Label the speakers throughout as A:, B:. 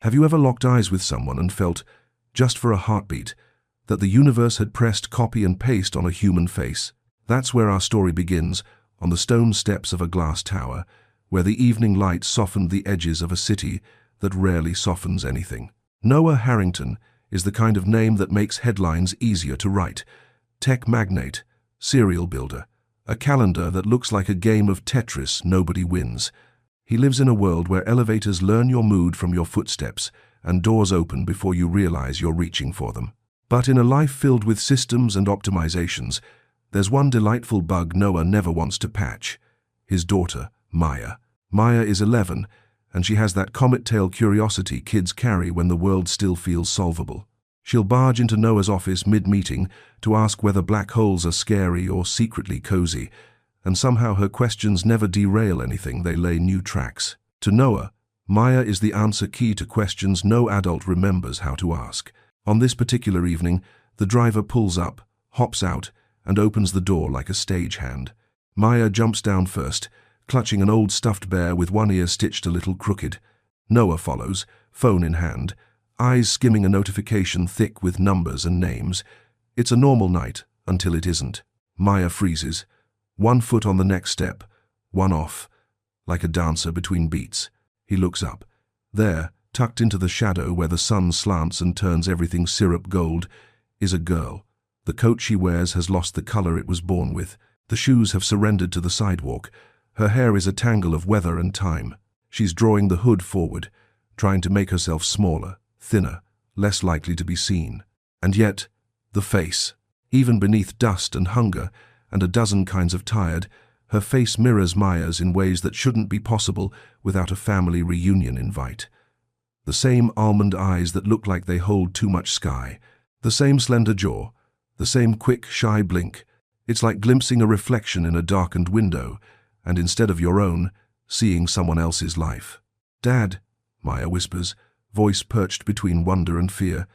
A: Have you ever locked eyes with someone and felt, just for a heartbeat, that the universe had pressed copy and paste on a human face? That's where our story begins, on the stone steps of a glass tower, where the evening light softened the edges of a city that rarely softens anything. Noah Harrington is the kind of name that makes headlines easier to write. Tech magnate, serial builder, a calendar that looks like a game of Tetris nobody wins. He lives in a world where elevators learn your mood from your footsteps and doors open before you realize you're reaching for them. But in a life filled with systems and optimizations, there's one delightful bug Noah never wants to patch: his daughter, Maya. Maya is 11, and she has that comet-tail curiosity kids carry when the world still feels solvable. She'll barge into Noah's office mid-meeting to ask whether black holes are scary or secretly cozy, and somehow her questions never derail anything, they lay new tracks. To Noah, Maya is the answer key to questions no adult remembers how to ask. On this particular evening, the driver pulls up, hops out, and opens the door like a stagehand. Maya jumps down first, clutching an old stuffed bear with one ear stitched a little crooked. Noah follows, phone in hand, eyes skimming a notification thick with numbers and names. It's a normal night, until it isn't. Maya freezes, one foot on the next step, one off, like a dancer between beats. He looks up. There, tucked into the shadow where the sun slants and turns everything syrup gold, is a girl. The coat she wears has lost the color it was born with. The shoes have surrendered to the sidewalk. Her hair is a tangle of weather and time. She's drawing the hood forward, trying to make herself smaller, thinner, less likely to be seen. And yet, the face. Even beneath dust and hunger and a dozen kinds of tired, her face mirrors Maya's in ways that shouldn't be possible without a family reunion invite. The same almond eyes that look like they hold too much sky. The same slender jaw. The same quick, shy blink. It's like glimpsing a reflection in a darkened window, and instead of your own, seeing someone else's life. "Dad," Maya whispers, voice perched between wonder and fear.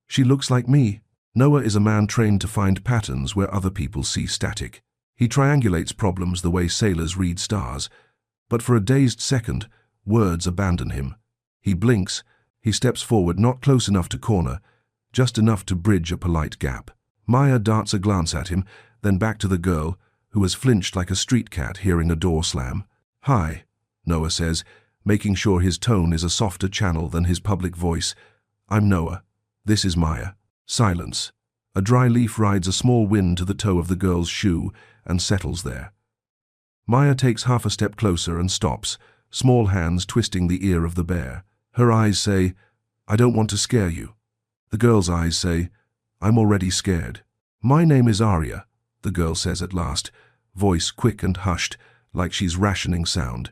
A: "She looks like me." Noah is a man trained to find patterns where other people see static. He triangulates problems the way sailors read stars. But for a dazed second, words abandon him. He blinks. He steps forward, not close enough to corner, just enough to bridge a polite gap. Maya darts a glance at him, then back to the girl, who has flinched like a street cat hearing a door slam. "Hi," Noah says, making sure his tone is a softer channel than his public voice. "I'm Noah. This is Maya." Silence. A dry leaf rides a small wind to the toe of the girl's shoe and settles there. Maya takes half a step closer and stops, small hands twisting the ear of the bear. Her eyes say, "I don't want to scare you." The girl's eyes say, "I'm already scared." "My name is Arya," the girl says at last, voice quick and hushed, like she's rationing sound.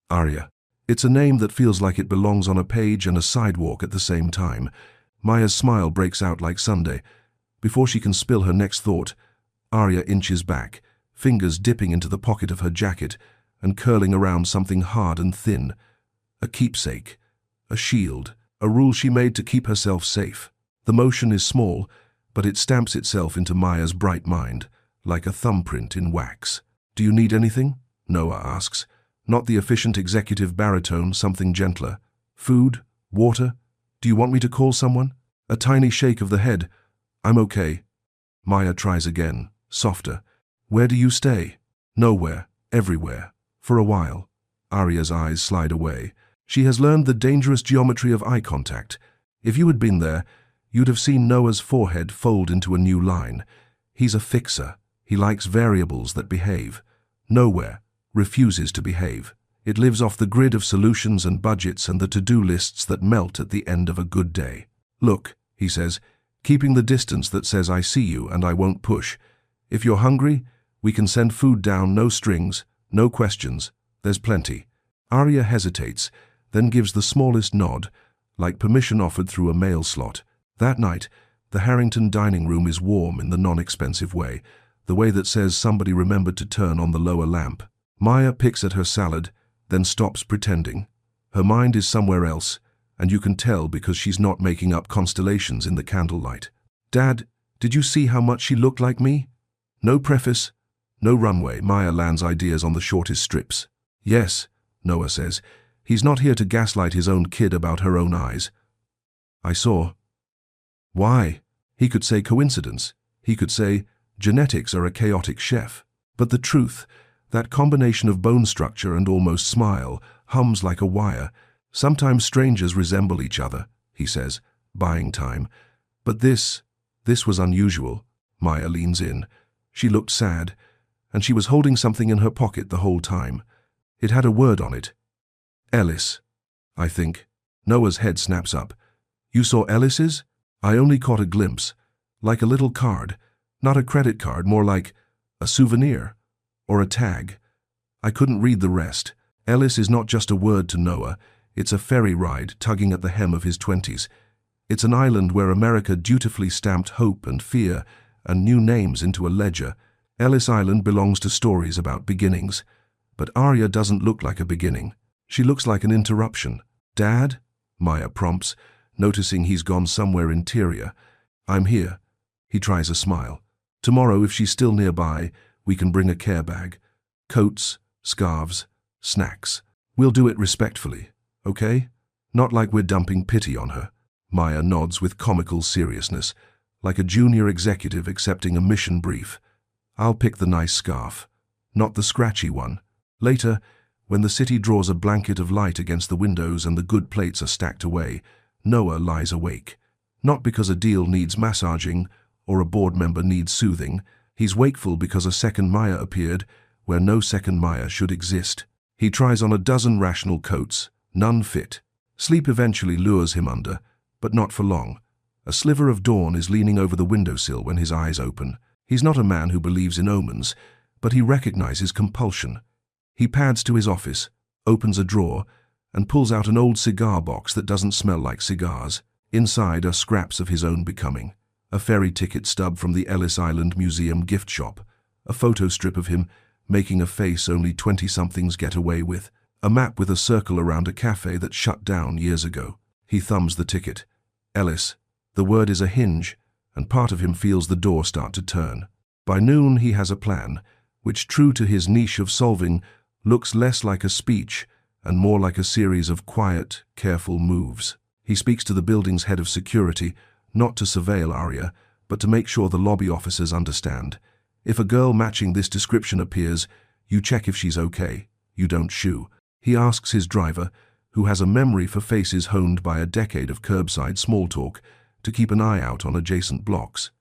A: Arya. It's a name that feels like it belongs on a page and a sidewalk at the same time. Maya's smile breaks out like Sunday. Before she can spill her next thought, Arya inches back, fingers dipping into the pocket of her jacket and curling around something hard and thin. A keepsake, a shield, a rule she made to keep herself safe. The motion is small, but it stamps itself into Maya's bright mind, like a thumbprint in wax. "Do you need anything?" Noah asks. Not the efficient executive baritone, something gentler. "Food? Water? Do you want me to call someone?" A tiny shake of the head. "I'm okay." Maya tries again, softer. "Where do you stay?" "Nowhere. Everywhere. For a while." Arya's eyes slide away. She has learned the dangerous geometry of eye contact. If you had been there, you'd have seen Noah's forehead fold into a new line. He's a fixer. He likes variables that behave. Nowhere refuses to behave. It lives off the grid of solutions and budgets and the to-do lists that melt at the end of a good day. "Look," he says, keeping the distance that says I see you and I won't push. "If you're hungry, we can send food down, no strings, no questions. There's plenty." Arya hesitates, then gives the smallest nod, like permission offered through a mail slot. That night, the Harrington dining room is warm in the non-expensive way, the way that says somebody remembered to turn on the lower lamp. Maya picks at her salad, then stops pretending. Her mind is somewhere else, and you can tell because she's not making up constellations in the candlelight. "Dad, did you see how much she looked like me?" No preface, no runway. Maya lands ideas on the shortest strips. "Yes," Noah says. He's not here to gaslight his own kid about her own eyes. I saw. Why? He could say coincidence. He could say genetics are a chaotic chef. But the truth, that combination of bone structure and almost smile, hums like a wire. Sometimes strangers resemble each other, he says, buying time. But this was unusual. Maya leans in. She looked sad, and she was holding something in her pocket the whole time. It had a word on it. Ellis, I think. Noah's head snaps up. You saw Ellis's? I only caught a glimpse. Like a little card. Not a credit card, more like a souvenir. Or a tag. I couldn't read the rest. Ellis is not just a word to Noah. It's a ferry ride tugging at the hem of his 20s. It's an island where America dutifully stamped hope and fear and new names into a ledger. Ellis Island belongs to stories about beginnings. But Arya doesn't look like a beginning. She looks like an interruption. Dad? Maya prompts, noticing he's gone somewhere interior. I'm here. He tries a smile. Tomorrow, if she's still nearby, we can bring a care bag. Coats, scarves, snacks. We'll do it respectfully, okay? Not like we're dumping pity on her. Maya nods with comical seriousness, like a junior executive accepting a mission brief. I'll pick the nice scarf, not the scratchy one. Later, when the city draws a blanket of light against the windows and the good plates are stacked away, Noah lies awake. Not because a deal needs massaging or a board member needs soothing. He's wakeful because a second Maya appeared where no second Maya should exist. He tries on a dozen rational coats, none fit. Sleep eventually lures him under, but not for long. A sliver of dawn is leaning over the windowsill when his eyes open. He's not a man who believes in omens, but he recognizes compulsion. He pads to his office, opens a drawer, and pulls out an old cigar box that doesn't smell like cigars. Inside are scraps of his own becoming. A ferry ticket stub from the Ellis Island Museum gift shop. A photo strip of him making a face only 20-somethings get away with. A map with a circle around a cafe that shut down years ago. He thumbs the ticket. Ellis. The word is a hinge, and part of him feels the door start to turn. By noon he has a plan, which, true to his niche of solving, looks less like a speech and more like a series of quiet, careful moves. He speaks to the building's head of security, not to surveil Arya, but to make sure the lobby officers understand. If a girl matching this description appears, you check if she's okay. You don't shoo. He asks his driver, who has a memory for faces honed by a decade of curbside small talk, to keep an eye out on adjacent blocks.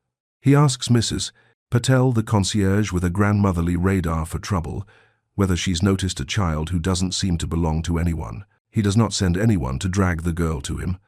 A: He asks Mrs. Patel, the concierge with a grandmotherly radar for trouble, whether she's noticed a child who doesn't seem to belong to anyone. He does not send anyone to drag the girl to him.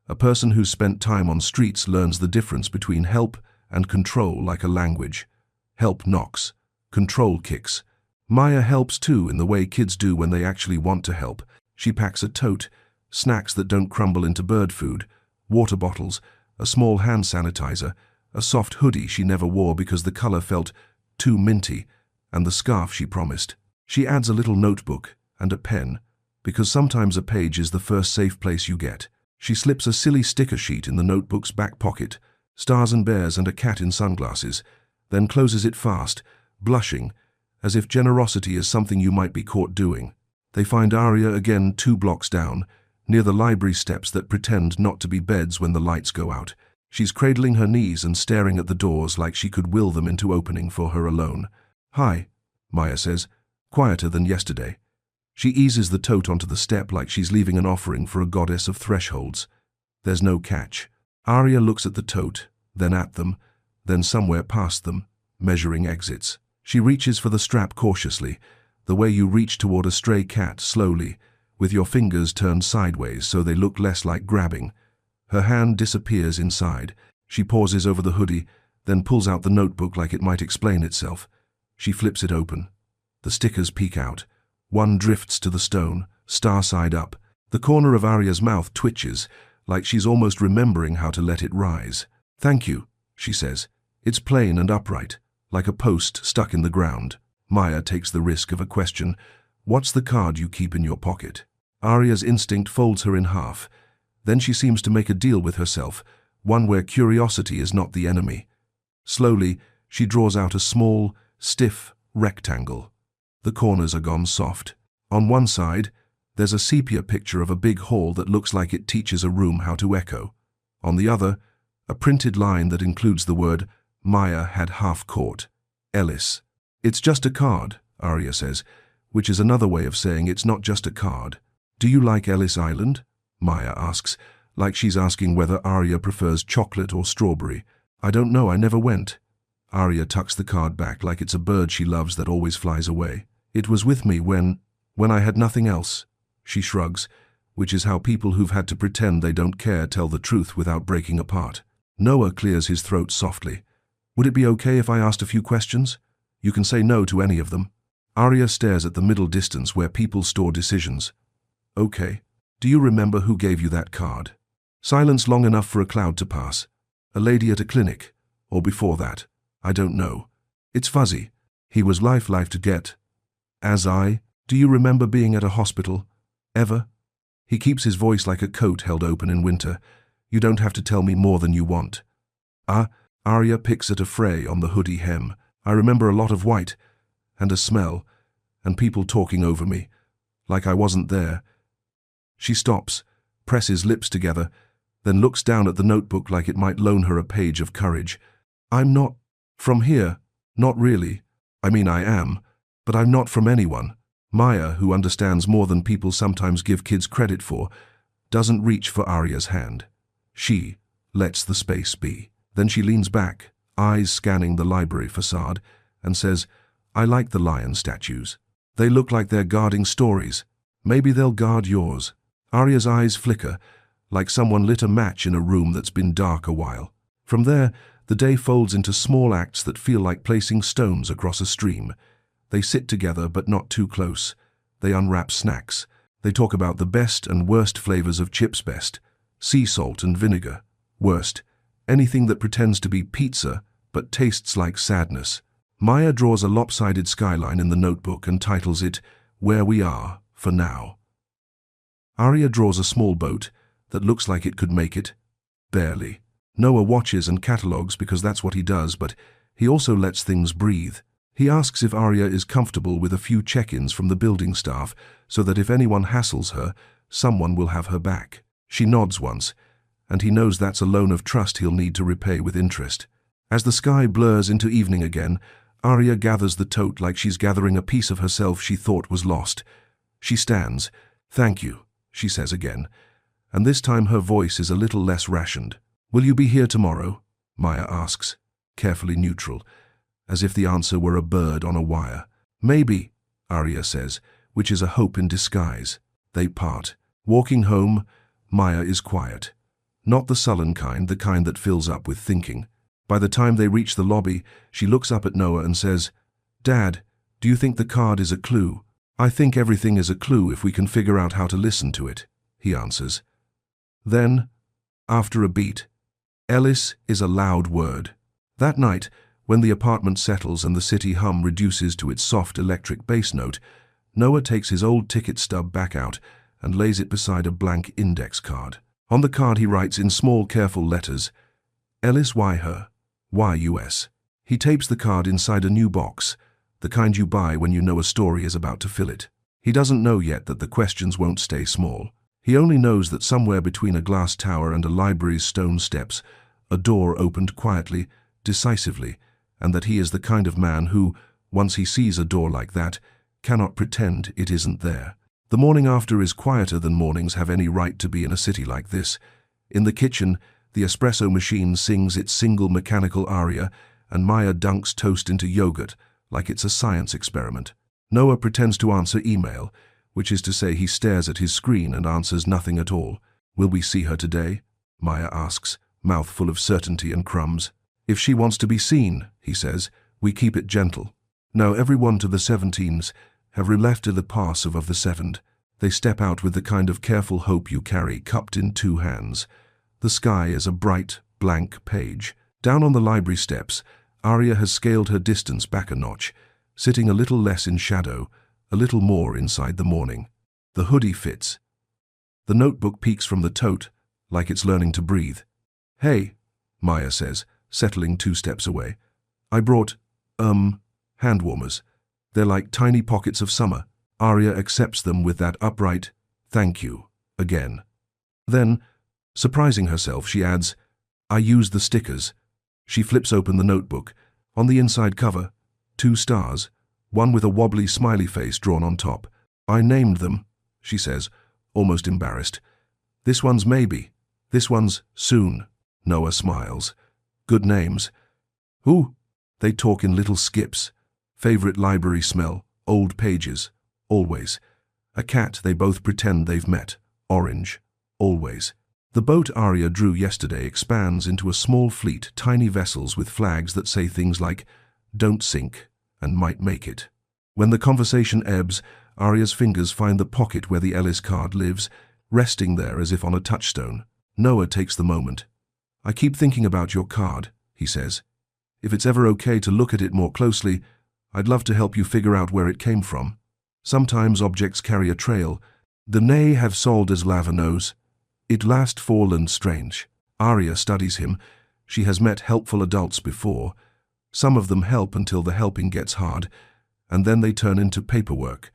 A: A person who's spent time on streets learns the difference between help and control like a language. Help knocks. Control kicks. Maya helps too in the way kids do when they actually want to help. She packs a tote, snacks that don't crumble into bird food, water bottles, a small hand sanitizer, a soft hoodie she never wore because the color felt too minty, and the scarf she promised. She adds a little notebook and a pen, because sometimes a page is the first safe place you get. She slips a silly sticker sheet in the notebook's back pocket, stars and bears and a cat in sunglasses, then closes it fast, blushing, as if generosity is something you might be caught doing. They find Arya again 2 blocks down, near the library steps that pretend not to be beds when the lights go out. She's cradling her knees and staring at the doors like she could will them into opening for her alone. Hi, Maya says, quieter than yesterday. She eases the tote onto the step like she's leaving an offering for a goddess of thresholds. There's no catch. Arya looks at the tote, then at them, then somewhere past them, measuring exits. She reaches for the strap cautiously, the way you reach toward a stray cat slowly, with your fingers turned sideways so they look less like grabbing. Her hand disappears inside. She pauses over the hoodie, then pulls out the notebook like it might explain itself. She flips it open. The stickers peek out. One drifts to the stone, star side up. The corner of Arya's mouth twitches, like she's almost remembering how to let it rise. Thank you, she says. It's plain and upright, like a post stuck in the ground. Maya takes the risk of a question. What's the card you keep in your pocket? Arya's instinct folds her in half. Then she seems to make a deal with herself, one where curiosity is not the enemy. Slowly, she draws out a small, stiff rectangle. The corners are gone soft. On one side, there's a sepia picture of a big hall that looks like it teaches a room how to echo. On the other, a printed line that includes the word Maya had half caught. Ellis. It's just a card, Arya says, which is another way of saying it's not just a card. Do you like Ellis Island? Maya asks, like she's asking whether Arya prefers chocolate or strawberry. I don't know, I never went. Arya tucks the card back like it's a bird she loves that always flies away. It was with me when I had nothing else. She shrugs, which is how people who've had to pretend they don't care tell the truth without breaking apart. Noah clears his throat softly. Would it be okay if I asked a few questions? You can say no to any of them. Arya stares at the middle distance where people store decisions. Okay. Do you remember who gave you that card? Silence long enough for a cloud to pass. A lady at a clinic. Or before that. I don't know. It's fuzzy. He was life to get. Do you remember being at a hospital? Ever? He keeps his voice like a coat held open in winter. You don't have to tell me more than you want. Arya picks at a fray on the hoodie hem. I remember a lot of white, and a smell, and people talking over me, like I wasn't there. She stops, presses lips together, then looks down at the notebook like it might loan her a page of courage. I'm not from here, not really. I mean, I am, but I'm not from anyone. Maya, who understands more than people sometimes give kids credit for, doesn't reach for Arya's hand. She lets the space be. Then she leans back, eyes scanning the library facade, and says, I like the lion statues. They look like they're guarding stories. Maybe they'll guard yours. Arya's eyes flicker, like someone lit a match in a room that's been dark a while. From there, the day folds into small acts that feel like placing stones across a stream. They sit together, but not too close. They unwrap snacks. They talk about the best and worst flavors of chips best. Sea salt and vinegar. Worst. Anything that pretends to be pizza, but tastes like sadness. Maya draws a lopsided skyline in the notebook and titles it, Where We Are, for Now. Arya draws a small boat that looks like it could make it. Barely. Noah watches and catalogues because that's what he does, but he also lets things breathe. He asks if Arya is comfortable with a few check-ins from the building staff so that if anyone hassles her, someone will have her back. She nods once, and he knows that's a loan of trust he'll need to repay with interest. As the sky blurs into evening again, Arya gathers the tote like she's gathering a piece of herself she thought was lost. She stands. Thank you, she says again, and this time her voice is a little less rationed. Will you be here tomorrow? Maya asks, carefully neutral, as if the answer were a bird on a wire. Maybe, Arya says, which is a hope in disguise. They part. Walking home, Maya is quiet. Not the sullen kind, the kind that fills up with thinking. By the time they reach the lobby, she looks up at Noah and says, Dad, do you think the card is a clue? I think everything is a clue if we can figure out how to listen to it, he answers. Then, after a beat, Ellis is a loud word. That night, when the apartment settles and the city hum reduces to its soft electric bass note, Noah takes his old ticket stub back out and lays it beside a blank index card. On the card he writes in small, careful letters, Ellis Y her, Y US. He tapes the card inside a new box, the kind you buy when you know a story is about to fill it. He doesn't know yet that the questions won't stay small. He only knows that somewhere between a glass tower and a library's stone steps, a door opened quietly, decisively, and that he is the kind of man who, once he sees a door like that, cannot pretend it isn't there. The morning after is quieter than mornings have any right to be in a city like this. In the kitchen, the espresso machine sings its single mechanical aria, and Maya dunks toast into yogurt like it's a science experiment. Noah pretends to answer email, which is to say he stares at his screen and answers nothing at all. Will we see her today? Maya asks, mouth full of certainty and crumbs. If she wants to be seen, he says, we keep it gentle. Now everyone to the 17s have left to the pass of the 7th. They step out with the kind of careful hope you carry cupped in two hands. The sky is a bright, blank page. Down on the library steps, Arya has scaled her distance back a notch, sitting a little less in shadow, a little more inside the morning. The hoodie fits. The notebook peeks from the tote, like it's learning to breathe. Hey, Maya says, settling 2 steps away. I brought, hand warmers. They're like tiny pockets of summer. Arya accepts them with that upright, thank you, again. Then, Surprising herself, she adds, "I use the stickers." She flips open the notebook. On the inside cover, 2 stars, one with a wobbly smiley face drawn on top. "I named them," she says, almost embarrassed. "This one's maybe. This one's soon." Noah smiles. "Good names." "Ooh." They talk in little skips. Favorite library smell, old pages, always. A cat they both pretend they've met, orange, always. The boat Arya drew yesterday expands into a small fleet, tiny vessels with flags that say things like, "Don't sink," and "Might make it." When the conversation ebbs, Arya's fingers find the pocket where the Ellis card lives, resting there as if on a touchstone. Noah takes the moment. "I keep thinking about your card," he says. "If it's ever okay to look at it more closely, I'd love to help you figure out where it came from. Sometimes objects carry a trail. The nay have sold as lava knows. It last fall and strange." Arya studies him. She has met helpful adults before. Some of them help until the helping gets hard, and then they turn into paperwork.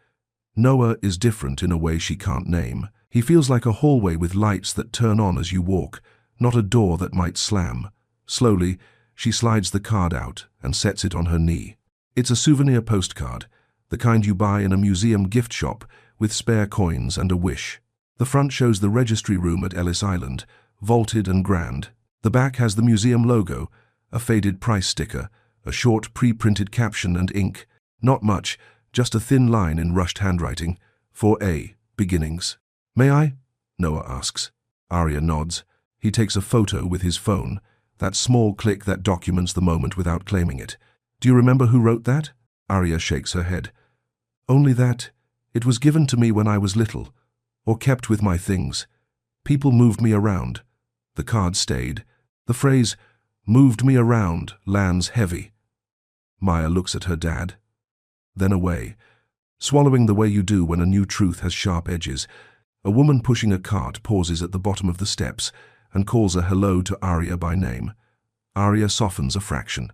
A: Noah is different in a way she can't name. He feels like a hallway with lights that turn on as you walk, not a door that might slam. Slowly, she slides the card out and sets it on her knee. It's a souvenir postcard, the kind you buy in a museum gift shop with spare coins and a wish. The front shows the registry room at Ellis Island, vaulted and grand. The back has the museum logo, a faded price sticker, a short pre-printed caption and ink. Not much, just a thin line in rushed handwriting. For A. Beginnings. "May I?" Noah asks. Arya nods. He takes a photo with his phone, that small click that documents the moment without claiming it. "Do you remember who wrote that?" Arya shakes her head. "Only that it was given to me when I was little, or kept with my things. People moved me around. The card stayed. The phrase, 'moved me around,' lands heavy." Maya looks at her dad, then away, swallowing the way you do when a new truth has sharp edges. A woman pushing a cart pauses at the bottom of the steps and calls a hello to Arya by name. Arya softens a fraction.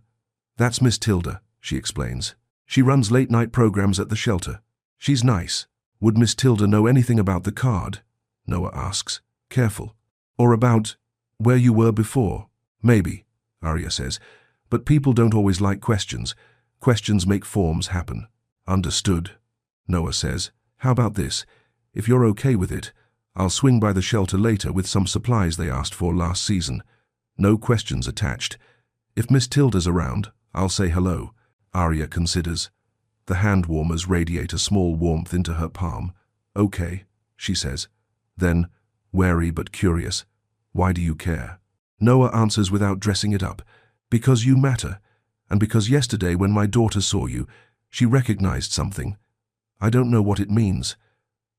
A: "That's Miss Tilda," she explains. "She runs late-night programs at the shelter. She's nice." "Would Miss Tilda know anything about the card?" Noah asks, careful. "Or about where you were before?" "Maybe," Arya says. "But people don't always like questions. Questions make forms happen." "Understood," Noah says. "How about this? If you're okay with it, I'll swing by the shelter later with some supplies they asked for last season. No questions attached. If Miss Tilda's around, I'll say hello." Arya considers. The hand warmers radiate a small warmth into her palm. "Okay," she says. Then, wary but curious, "Why do you care?" Noah answers without dressing it up. "Because you matter, and because yesterday when my daughter saw you, she recognized something. I don't know what it means,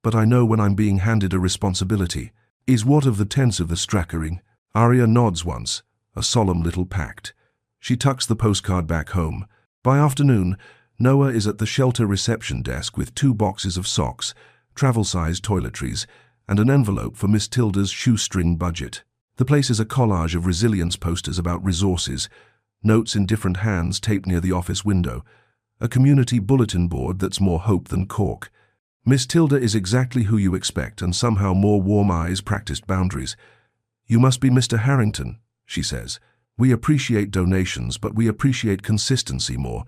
A: but I know when I'm being handed a responsibility." "Is what of the tense of the strackering?" Arya nods once, a solemn little pact. She tucks the postcard back home. By afternoon, Noah is at the shelter reception desk with 2 boxes of socks, travel-sized toiletries, and an envelope for Miss Tilda's shoestring budget. The place is a collage of resilience posters about resources, notes in different hands taped near the office window, a community bulletin board that's more hope than cork. Miss Tilda is exactly who you expect, and somehow more warm eyes, practiced boundaries. "You must be Mr. Harrington," she says. "We appreciate donations, but we appreciate consistency more.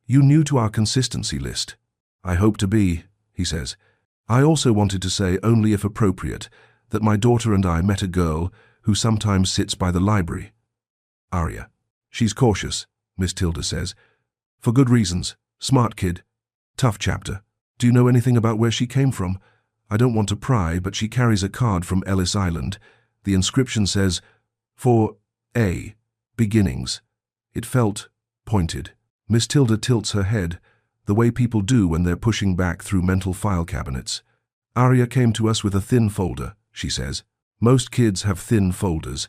A: You new to our consistency list?" "I hope to be," he says. "I also wanted to say, only if appropriate, that my daughter and I met a girl who sometimes sits by the library." Arya. "She's cautious," Miss Tilda says. "For good reasons. Smart kid. Tough chapter. Do you know anything about where she came from? I don't want to pry, but she carries a card from Ellis Island. The inscription says, 'For A. Beginnings.'" It felt pointed. Miss Tilda tilts her head, the way people do when they're pushing back through mental file cabinets. "Arya came to us with a thin folder," she says. "Most kids have thin folders.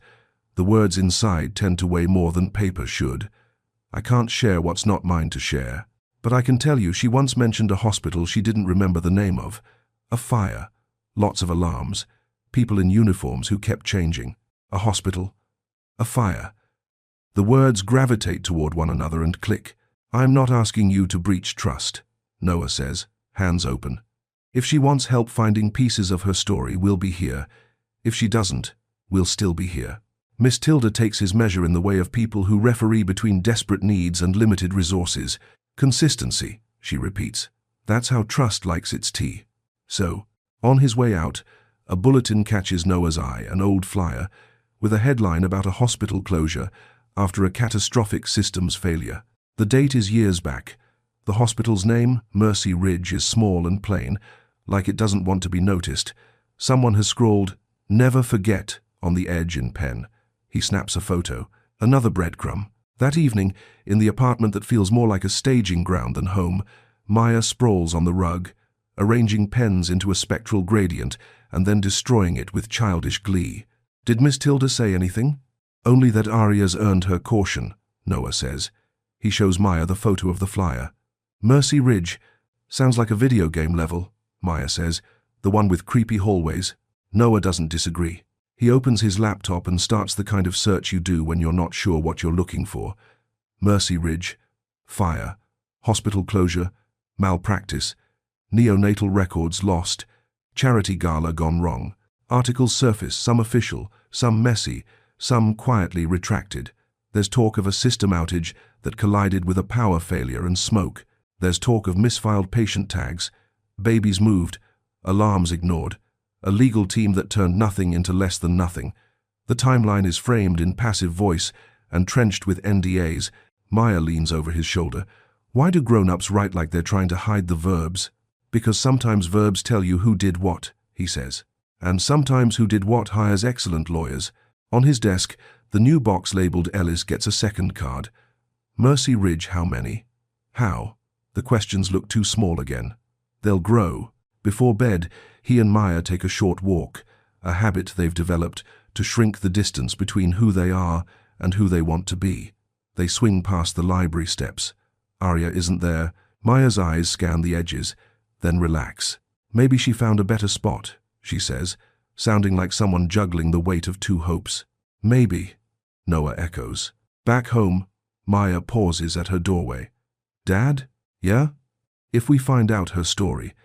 A: The words inside tend to weigh more than paper should. I can't share what's not mine to share. But I can tell you she once mentioned a hospital she didn't remember the name of. A fire. Lots of alarms. People in uniforms who kept changing. A hospital. A fire." The words gravitate toward one another and click. "I'm not asking you to breach trust," Noah says, hands open. "If she wants help finding pieces of her story, we'll be here. If she doesn't, we'll still be here. Miss Tilda takes his measure in the way of people who referee between desperate needs and limited resources. Consistency, she repeats. That's how trust likes its tea. So, on his way out, a bulletin catches Noah's eye, an old flyer, with a headline about a hospital closure after a catastrophic systems failure. The date is years back. The hospital's name, Mercy Ridge, is small and plain, like it doesn't want to be noticed. Someone has scrawled, "Never forget," on the edge in pen. He snaps a photo. Another breadcrumb. That evening, in the apartment that feels more like a staging ground than home, Maya sprawls on the rug, arranging pens into a spectral gradient and then destroying it with childish glee. Did Miss Tilda say anything? Only that Arya's earned her caution, Noah says. He shows Maya the photo of the flyer. Mercy Ridge. Sounds like a video game level, Maya says. The one with creepy hallways. Noah doesn't disagree. He opens his laptop and starts the kind of search you do when you're not sure what you're looking for. Mercy Ridge. Fire. Hospital closure. Malpractice. Neonatal records lost. Charity gala gone wrong. Articles surface, some official, some messy, some quietly retracted. There's talk of a system outage that collided with a power failure and smoke. There's talk of misfiled patient tags, babies moved, alarms ignored, a legal team that turned nothing into less than nothing. The timeline is framed in passive voice and trenched with NDAs. Maya leans over his shoulder. Why do grown-ups write like they're trying to hide the verbs? Because sometimes verbs tell you who did what, he says. And sometimes who did what hires excellent lawyers. On his desk, the new box labeled Ellis gets a second card. Mercy Ridge, how many? How? The questions look too small again. They'll grow. Before bed, he and Maya take a short walk, a habit they've developed to shrink the distance between who they are and who they want to be. They swing past the library steps. Arya isn't there. Maya's eyes scan the edges, then relax. Maybe she found a better spot, she says, sounding like someone juggling the weight of two hopes. Maybe, Noah echoes. Back home, Maya pauses at her doorway. Dad? Yeah? If we find out her story,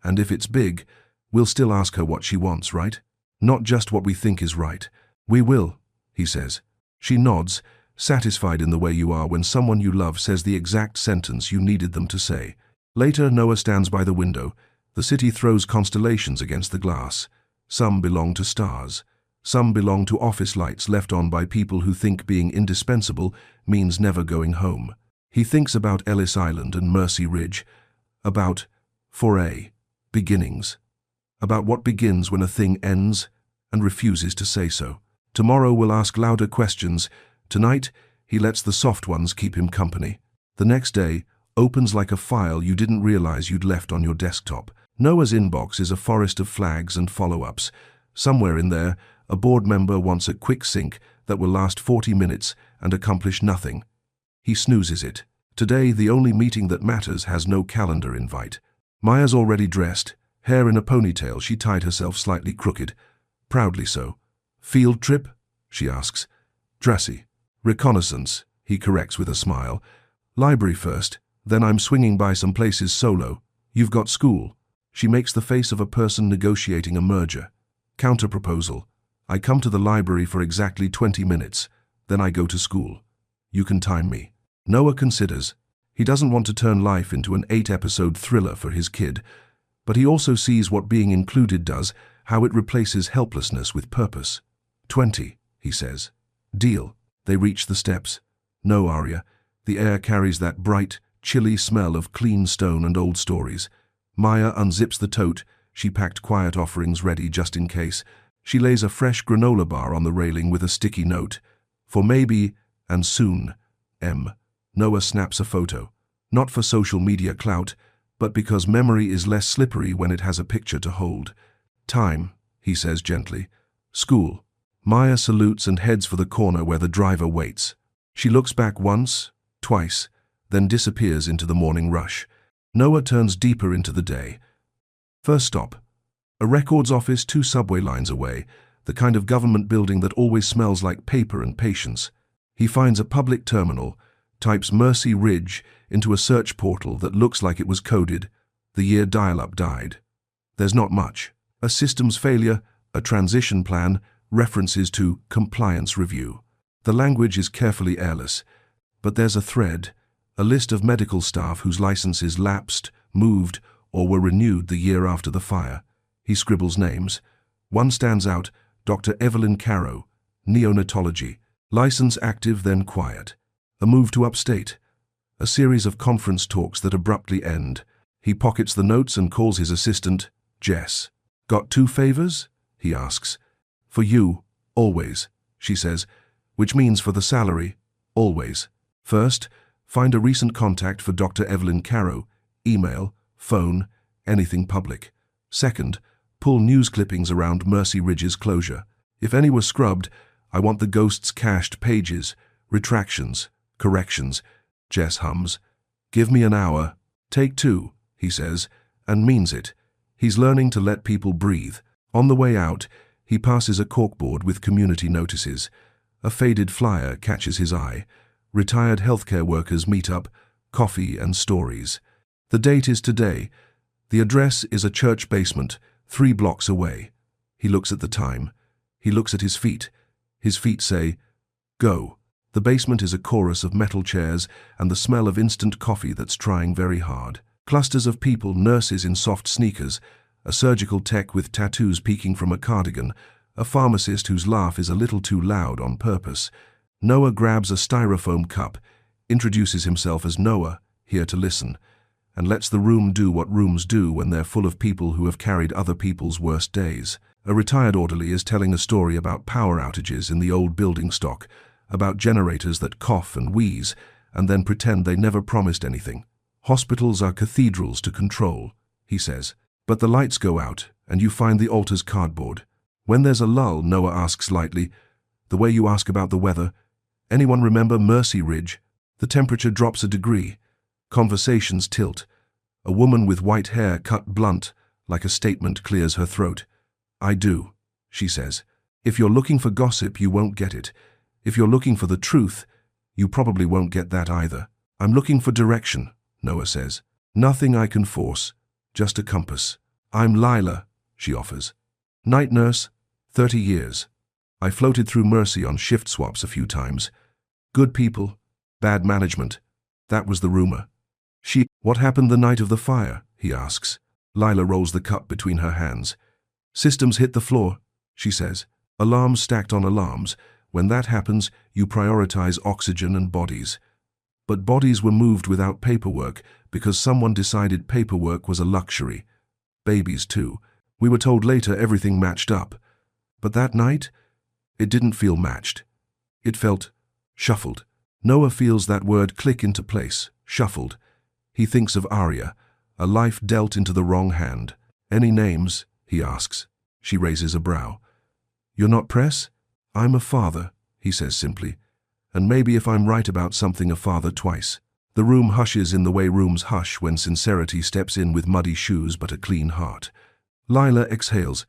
A: and if it's big, we'll still ask her what she wants, right? Not just what we think is right. We will, he says. She nods, satisfied in the way you are when someone you love says the exact sentence you needed them to say. Later, Noah stands by the window. The city throws constellations against the glass. Some belong to stars. Some belong to office lights left on by people who think being indispensable means never going home. He thinks about Ellis Island and Mercy Ridge, about foray, beginnings, about what begins when a thing ends and refuses to say so. Tomorrow we'll ask louder questions. Tonight, he lets the soft ones keep him company. The next day, opens like a file you didn't realize you'd left on your desktop. Noah's inbox is a forest of flags and follow-ups. Somewhere in there, a board member wants a quick sync that will last 40 minutes and accomplish nothing. He snoozes it. Today, the only meeting that matters has no calendar invite. Maya's already dressed, hair in a ponytail. She tied herself slightly crooked. Proudly so. Field trip? She asks. Dressy. Reconnaissance, he corrects with a smile. Library first, then I'm swinging by some places solo. You've got school. She makes the face of a person negotiating a merger. Counterproposal. I come to the library for exactly 20 minutes. Then I go to school. You can time me. Noah considers. He doesn't want to turn life into an 8-episode thriller for his kid, but he also sees what being included does, how it replaces helplessness with purpose. 20, he says. Deal. They reach the steps. No, Arya. The air carries that bright, chilly smell of clean stone and old stories. Maya unzips the tote. She packed quiet offerings ready just in case. She lays a fresh granola bar on the railing with a sticky note. For maybe, and soon, M. Noah snaps a photo. Not for social media clout, but because memory is less slippery when it has a picture to hold. Time, he says gently. School. Maya salutes and heads for the corner where the driver waits. She looks back once, twice, then disappears into the morning rush. Noah turns deeper into the day. First stop. A records office 2 subway lines away, the kind of government building that always smells like paper and patience. He finds a public terminal, types Mercy Ridge into a search portal that looks like it was coded the year dial-up died. There's not much. A systems failure, a transition plan, references to compliance review. The language is carefully airless, but there's a thread, a list of medical staff whose licenses lapsed, moved, or were renewed the year after the fire. He scribbles names. One stands out, Dr. Evelyn Carrow, neonatology. License active, then quiet. A move to upstate. A series of conference talks that abruptly end. He pockets the notes and calls his assistant, Jess. Got 2 favors? He asks. For you, always, she says, which means for the salary, always. First, find a recent contact for Dr. Evelyn Carrow, email, phone, anything public. Second, pull news clippings around Mercy Ridge's closure. If any were scrubbed, I want the ghost's cached pages, retractions, corrections. Jess hums. Give me an hour. Take 2, he says, and means it. He's learning to let people breathe. On the way out, he passes a corkboard with community notices. A faded flyer catches his eye. Retired healthcare workers meet up, coffee and stories. The date is today. The address is a church basement, 3 blocks away. He looks at the time. He looks at his feet. His feet say, go. The basement is a chorus of metal chairs and the smell of instant coffee that's trying very hard. Clusters of people, nurses in soft sneakers, a surgical tech with tattoos peeking from a cardigan, a pharmacist whose laugh is a little too loud on purpose. Noah grabs a styrofoam cup, introduces himself as Noah, here to listen, and lets the room do what rooms do when they're full of people who have carried other people's worst days. A retired orderly is telling a story about power outages in the old building stock, about generators that cough and wheeze, and then pretend they never promised anything. Hospitals are cathedrals to control, he says. But the lights go out, and you find the altar's cardboard. When there's a lull, Noah asks lightly, the way you ask about the weather, anyone remember Mercy Ridge? The temperature drops a degree. Conversations tilt. A woman with white hair cut blunt, like a statement, clears her throat. I do, she says. If you're looking for gossip, you won't get it. If you're looking for the truth, you probably won't get that either. I'm looking for direction, Noah says. Nothing I can force, just a compass. I'm Lila, she offers. Night nurse, 30 years. I floated through Mercy on shift swaps a few times. Good people, bad management. That was the rumor. What happened the night of the fire? He asks. Lila rolls the cup between her hands. Systems hit the floor, she says. Alarms stacked on alarms. When that happens, you prioritize oxygen and bodies. But bodies were moved without paperwork because someone decided paperwork was a luxury. Babies, too. We were told later everything matched up. But that night, it didn't feel matched. It felt shuffled. Noah feels that word click into place, shuffled. He thinks of Arya, a life dealt into the wrong hand. Any names? He asks. She raises a brow. You're not Press? I'm a father, he says simply. And maybe if I'm right about something, a father twice. The room hushes in the way rooms hush when sincerity steps in with muddy shoes but a clean heart. Lila exhales.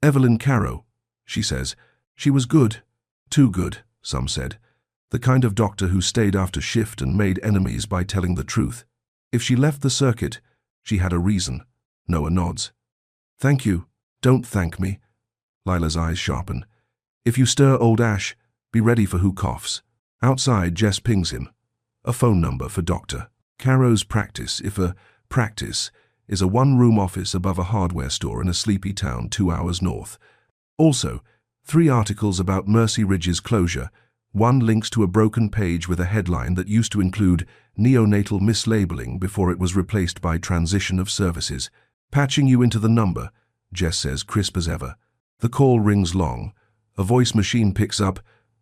A: Evelyn Carrow, she says. She was good. Too good, some said. The kind of doctor who stayed after shift and made enemies by telling the truth. If she left the circuit, she had a reason. Noah nods. Thank you. Don't thank me. Lila's eyes sharpen. If you stir old ash, be ready for who coughs. Outside, Jess pings him. A phone number for Dr. Carrow's practice, if a practice, is a one-room office above a hardware store in a sleepy town 2 hours north. Also, 3 articles about Mercy Ridge's closure. One links to a broken page with a headline that used to include neonatal mislabeling before it was replaced by transition of services. Patching you into the number, Jess says, crisp as ever. The call rings long. A voice machine picks up,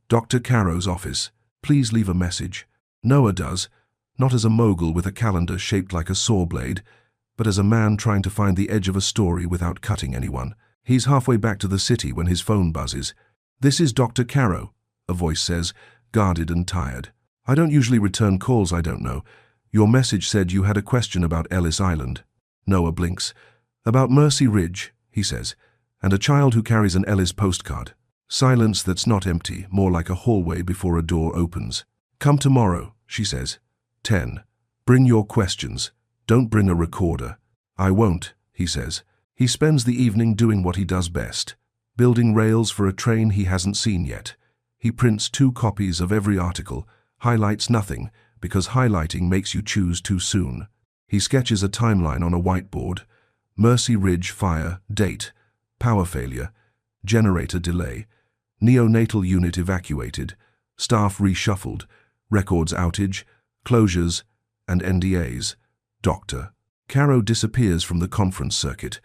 A: Dr. Carrow's office. Please leave a message. Noah does, not as a mogul with a calendar shaped like a saw blade, but as a man trying to find the edge of a story without cutting anyone. He's halfway back to the city when his phone buzzes. This is Dr. Carrow, a voice says, guarded and tired. I don't usually return calls I don't know. Your message said you had a question about Ellis Island. Noah blinks. About Mercy Ridge, he says, and a child who carries an Ellis postcard. Silence that's not empty, more like a hallway before a door opens. Come tomorrow, she says. 10. Bring your questions. Don't bring a recorder. I won't, he says. He spends the evening doing what he does best. building rails for a train he hasn't seen yet. He prints 2 copies of every article, highlights nothing, because highlighting makes you choose too soon. He sketches a timeline on a whiteboard. Mercy Ridge fire, date, power failure, generator delay, neonatal unit evacuated, staff reshuffled, records outage, closures, and NDAs. Doctor. Caro disappears from the conference circuit.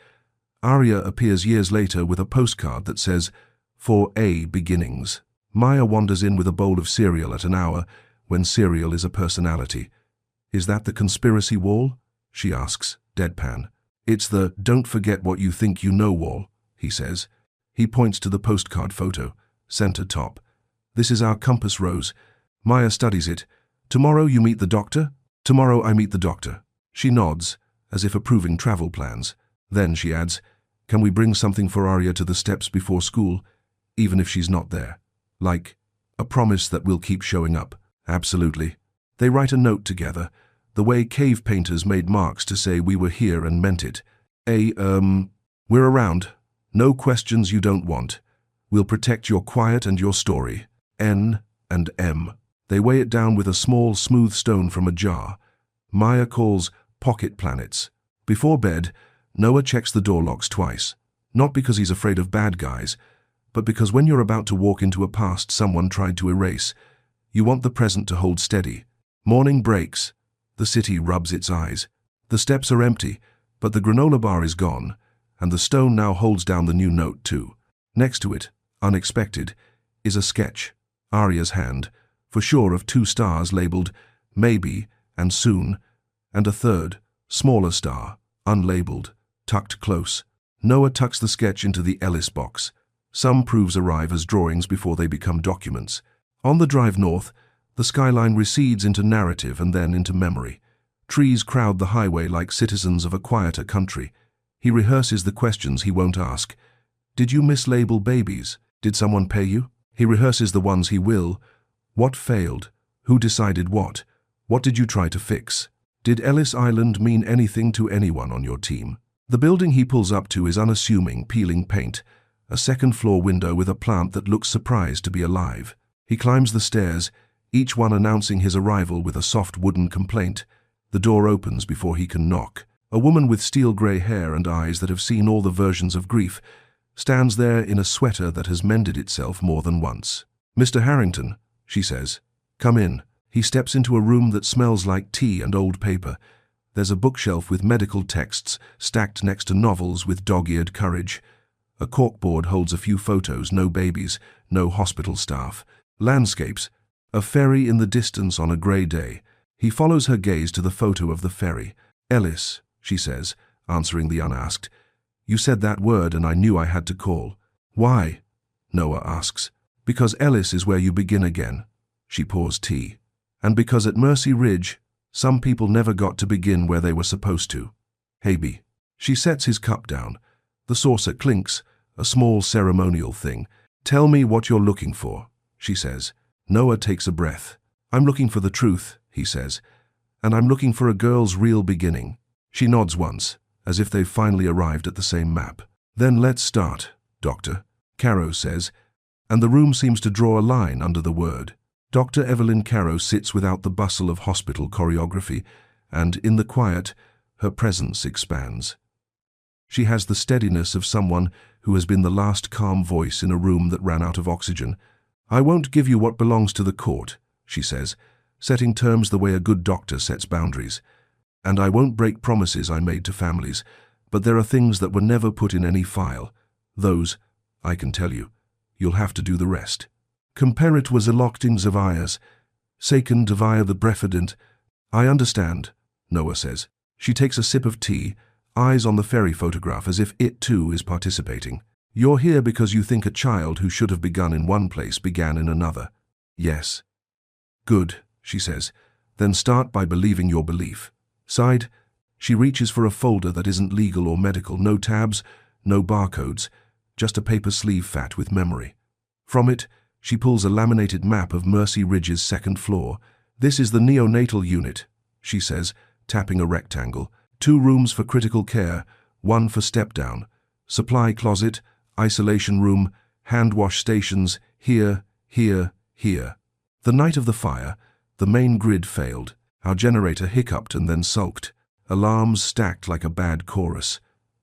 A: Arya appears years later with a postcard that says, "For A beginnings." Maya wanders in with a bowl of cereal at an hour when cereal is a personality. "Is that the conspiracy wall?" she asks, deadpan. "It's the 'don't forget what you think you know' wall," he says. He points to the postcard photo, center top. "This is our compass rose." Maya studies it. "Tomorrow you meet the doctor?" "Tomorrow I meet the doctor." She nods, as if approving travel plans. Then she adds, "Can we bring something for Arya to the steps before school, even if she's not there? Like, a promise that we'll keep showing up." "Absolutely." They write a note together, the way cave painters made marks to say we were here and meant it. We're around. No questions you don't want. We'll protect your quiet and your story. N and M. They weigh it down with a small, smooth stone from a jar. Maya calls pocket planets. Before bed, Noah checks the door locks twice. Not because he's afraid of bad guys, but because when you're about to walk into a past someone tried to erase, you want the present to hold steady. Morning breaks. The city rubs its eyes. The steps are empty, but the granola bar is gone, and the stone now holds down the new note too. Next to it, unexpected, is a sketch. Arya's hand, for sure of 2 stars labeled maybe and soon, and a third, smaller star, unlabeled, tucked close. Noah tucks the sketch into the Ellis box. Some proofs arrive as drawings before they become documents. On the drive north, the skyline recedes into narrative and then into memory. Trees crowd the highway like citizens of a quieter country. He rehearses the questions he won't ask. Did you mislabel babies? Did someone pay you? He rehearses the ones he will. What failed? Who decided what? What did you try to fix? Did Ellis Island mean anything to anyone on your team? The building he pulls up to is unassuming, peeling paint, a second-floor window with a plant that looks surprised to be alive. He climbs the stairs, each one announcing his arrival with a soft wooden complaint. The door opens before he can knock. A woman with steel-grey hair and eyes that have seen all the versions of grief stands there in a sweater that has mended itself more than once. "Mr. Harrington," she says. "Come in." He steps into a room that smells like tea and old paper. There's a bookshelf with medical texts stacked next to novels with dog-eared courage. A corkboard holds a few photos, no babies, no hospital staff. Landscapes, a ferry in the distance on a grey day. He follows her gaze to the photo of the ferry. "Ellis," she says, answering the unasked. "You said that word and I knew I had to call." "Why?" Noah asks. "Because Ellis is where you begin again." She pours tea. "And because at Mercy Ridge, some people never got to begin where they were supposed to. Haybe." She sets his cup down. The saucer clinks, a small ceremonial thing. "Tell me what you're looking for," she says. Noah takes a breath. "I'm looking for the truth," he says. "And I'm looking for a girl's real beginning." She nods once, as if they've finally arrived at the same map. "Then let's start, Doctor," Caro says, and the room seems to draw a line under the word. Dr. Evelyn Caro sits without the bustle of hospital choreography, and in the quiet, her presence expands. She has the steadiness of someone who has been the last calm voice in a room that ran out of oxygen. "I won't give you what belongs to the court," she says, setting terms the way a good doctor sets boundaries. "And I won't break promises I made to families, but there are things that were never put in any file. Those, I can tell you, you'll have to do the rest." "Comparit was elochtings of Ayers, second via the Brefident." "I understand," Noah says. She takes a sip of tea, eyes on the ferry photograph as if it too is participating. "You're here because you think a child who should have begun in one place began in another." "Yes." "Good," she says. "Then start by believing your belief." Side, she reaches for a folder that isn't legal or medical, no tabs, no barcodes, just a paper sleeve fat with memory. From it, she pulls a laminated map of Mercy Ridge's second floor. "This is the neonatal unit," she says, tapping a rectangle. 2 rooms for critical care, 1 for step-down. Supply closet, isolation room, hand wash stations, here, here, here. The night of the fire, the main grid failed. Our generator hiccuped and then sulked. Alarms stacked like a bad chorus.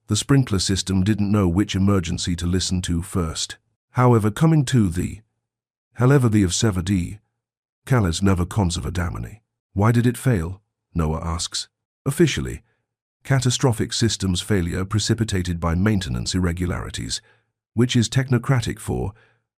A: The sprinkler system didn't know which emergency to listen to first. However, coming to the Helevadi of Sevadi, Kales never conservadamani. Why did it fail? Noah asks. Officially, catastrophic systems failure precipitated by maintenance irregularities, which is technocratic for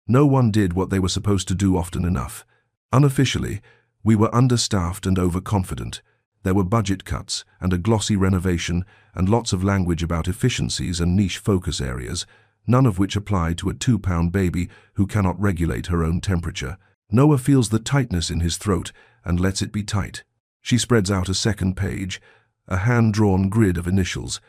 A: no one did what they were supposed to do often enough. Unofficially, we were understaffed and overconfident. There were budget cuts and a glossy renovation and lots of language about efficiencies and niche focus areas, none of which apply to a 2-pound baby who cannot regulate her own temperature. Noah feels the tightness in his throat and lets it be tight. She spreads out a second page, a hand-drawn grid of initials.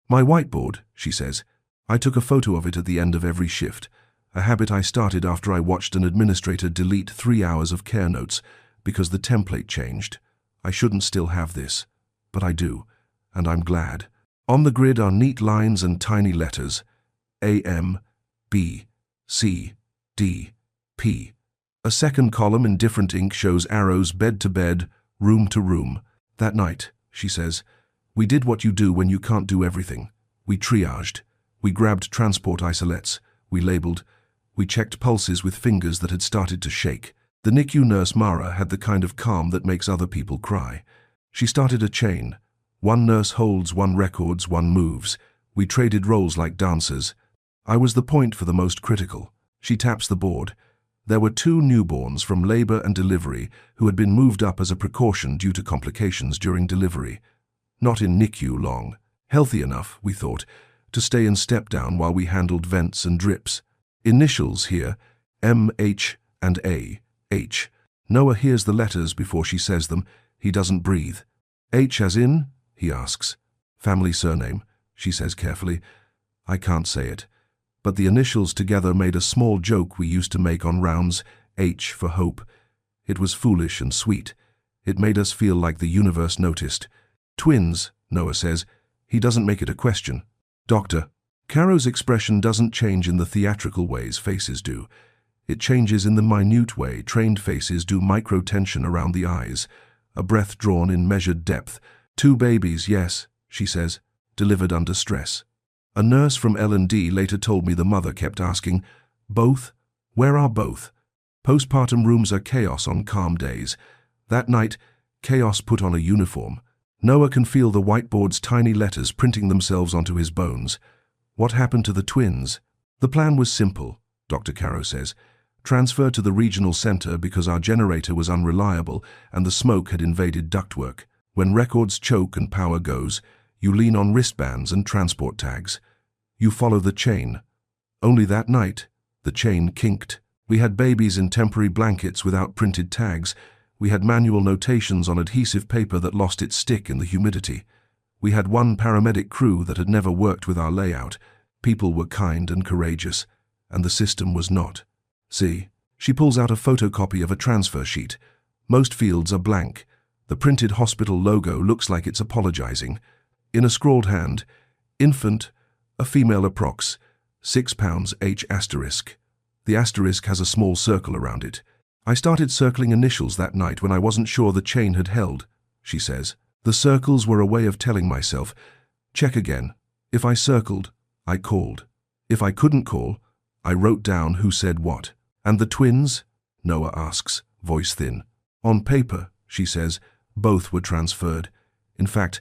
A: My whiteboard, she says. I took a photo of it at the end of every shift, a habit I started after I watched an administrator delete 3 hours of care notes because the template changed. I shouldn't still have this, but I do, and I'm glad. On the grid are neat lines and tiny letters. A, M, B, C, D, P. A second column in different ink shows arrows bed to bed, room to room. That night, she says, we did what you do when you can't do everything. We triaged. We grabbed transport isolates. We labeled. We checked pulses with fingers that had started to shake. The NICU nurse Mara had the kind of calm that makes other people cry. She started a chain. One nurse holds, one records, one moves. We traded roles like dancers. I was the point for the most critical. She taps the board. There were 2 newborns from labor and delivery who had been moved up as a precaution due to complications during delivery. Not in NICU long. Healthy enough, we thought, to stay in step down while we handled vents and drips. Initials here, M, H, and A. H. Noah hears the letters before she says them. He doesn't breathe. H as in? He asks. Family surname, she says carefully. I can't say it. But the initials together made a small joke we used to make on rounds, H for hope. It was foolish and sweet. It made us feel like the universe noticed. Twins, Noah says. He doesn't make it a question. Doctor. Caro's expression doesn't change in the theatrical ways faces do. It changes in the minute way trained faces do, micro-tension around the eyes, a breath drawn in measured depth. 2 babies, yes, she says, delivered under stress. A nurse from L&D later told me the mother kept asking, both? Where are both? Postpartum rooms are chaos on calm days. That night, chaos put on a uniform. Noah can feel the whiteboard's tiny letters printing themselves onto his bones. What happened to the twins? The plan was simple, Dr. Caro says. Transfer to the regional center because our generator was unreliable and the smoke had invaded ductwork. When records choke and power goes, you lean on wristbands and transport tags. You follow the chain. Only that night, the chain kinked. We had babies in temporary blankets without printed tags. We had manual notations on adhesive paper that lost its stick in the humidity. We had 1 paramedic crew that had never worked with our layout. People were kind and courageous, and the system was not. See, she pulls out a photocopy of a transfer sheet. Most fields are blank. The printed hospital logo looks like it's apologizing. In a scrawled hand, infant, a female approx, 6 pounds H asterisk. The asterisk has a small circle around it. I started circling initials that night when I wasn't sure the chain had held, she says. The circles were a way of telling myself, check again. If I circled, I called. If I couldn't call, I wrote down who said what. And the twins? Noah asks, voice thin. On paper, she says, both were transferred. In fact,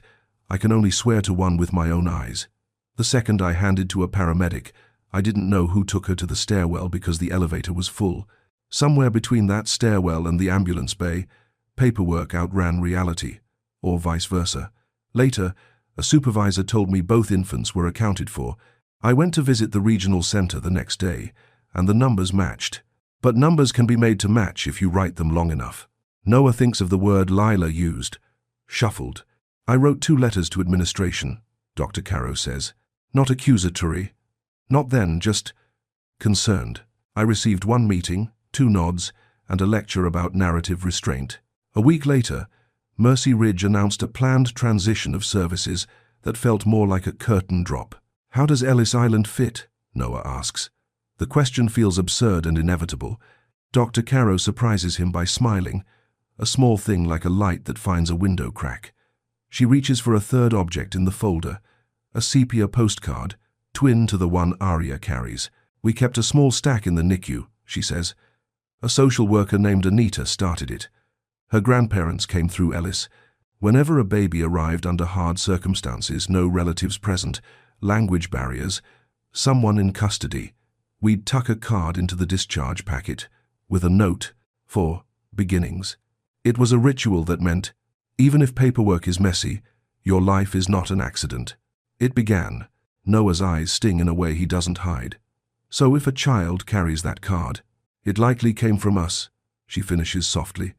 A: I can only swear to one with my own eyes. The second I handed to a paramedic. I didn't know who took her to the stairwell because the elevator was full. Somewhere between that stairwell and the ambulance bay, paperwork outran reality, or vice versa. Later, a supervisor told me both infants were accounted for. I went to visit the regional center the next day, and the numbers matched. But numbers can be made to match if you write them long enough. Noah thinks of the word Lila used. Shuffled. I wrote 2 letters to administration, Dr. Caro says. Not accusatory. Not then, just concerned. I received 1 meeting, 2 nods, and a lecture about narrative restraint. A week later, Mercy Ridge announced a planned transition of services that felt more like a curtain drop. How does Ellis Island fit? Noah asks. The question feels absurd and inevitable. Dr. Caro surprises him by smiling, a small thing like a light that finds a window crack. She reaches for a third object in the folder, a sepia postcard, twin to the one Arya carries. We kept a small stack in the NICU, she says. A social worker named Anita started it. Her grandparents came through Ellis. Whenever a baby arrived under hard circumstances, no relatives present, language barriers, someone in custody, we'd tuck a card into the discharge packet with a note for beginnings. It was a ritual that meant, even if paperwork is messy, your life is not an accident. It began. Noah's eyes sting in a way he doesn't hide. So if a child carries that card, it likely came from us, she finishes softly.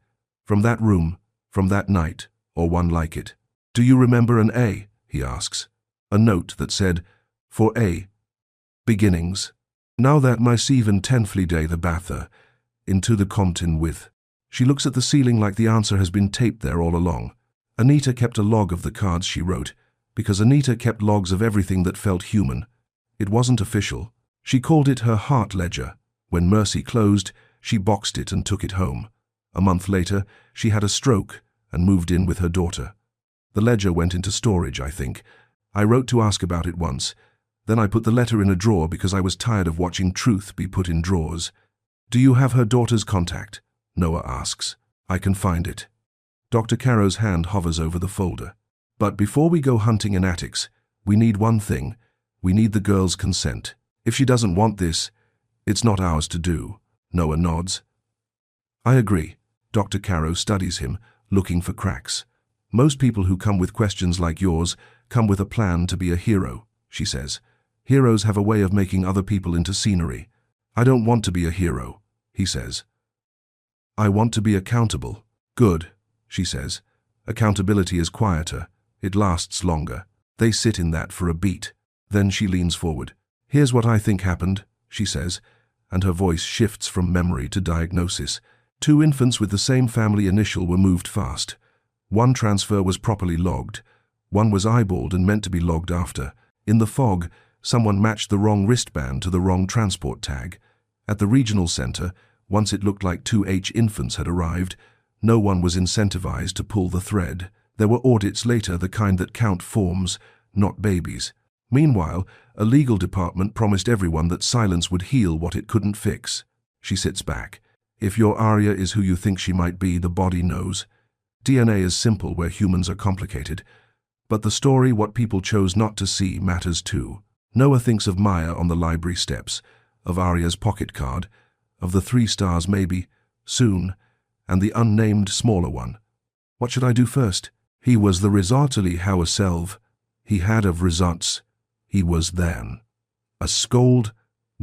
A: From that room, from that night, or one like it. Do you remember an A? He asks. A note that said, for A. Beginnings. Now that my even tenthly day the bather, into the Compton with. She looks at the ceiling like the answer has been taped there all along. Anita kept a log of the cards she wrote, because Anita kept logs of everything that felt human. It wasn't official. She called it her heart ledger. When Mercy closed, she boxed it and took it home. A month later, she had a stroke and moved in with her daughter. The ledger went into storage, I think. I wrote to ask about it once. Then I put the letter in a drawer because I was tired of watching truth be put in drawers. Do you have her daughter's contact? Noah asks. I can find it. Dr. Caro's hand hovers over the folder. But before we go hunting in attics, we need one thing. We need the girl's consent. If she doesn't want this, it's not ours to do. Noah nods. I agree. Dr. Caro studies him, looking for cracks. Most people who come with questions like yours come with a plan to be a hero, she says. Heroes have a way of making other people into scenery. I don't want to be a hero, he says. I want to be accountable. Good, she says. Accountability is quieter. It lasts longer. They sit in that for a beat. Then she leans forward. Here's what I think happened, she says, and her voice shifts from memory to diagnosis. 2 infants with the same family initial were moved fast. One transfer was properly logged. One was eyeballed and meant to be logged after. In the fog, someone matched the wrong wristband to the wrong transport tag. At the regional center, once it looked like 2 infants had arrived, no one was incentivized to pull the thread. There were audits later, the kind that count forms, not babies. Meanwhile, a legal department promised everyone that silence would heal what it couldn't fix. She sits back. If your Arya is who you think she might be, the body knows. DNA is simple where humans are complicated. But the story, what people chose not to see, matters too. Noah thinks of Maya on the library steps, of Arya's pocket card, of the 3 stars maybe, soon, and the unnamed smaller one. What should I do first? He was the resultly how a self. He had of results. He was then. A scold?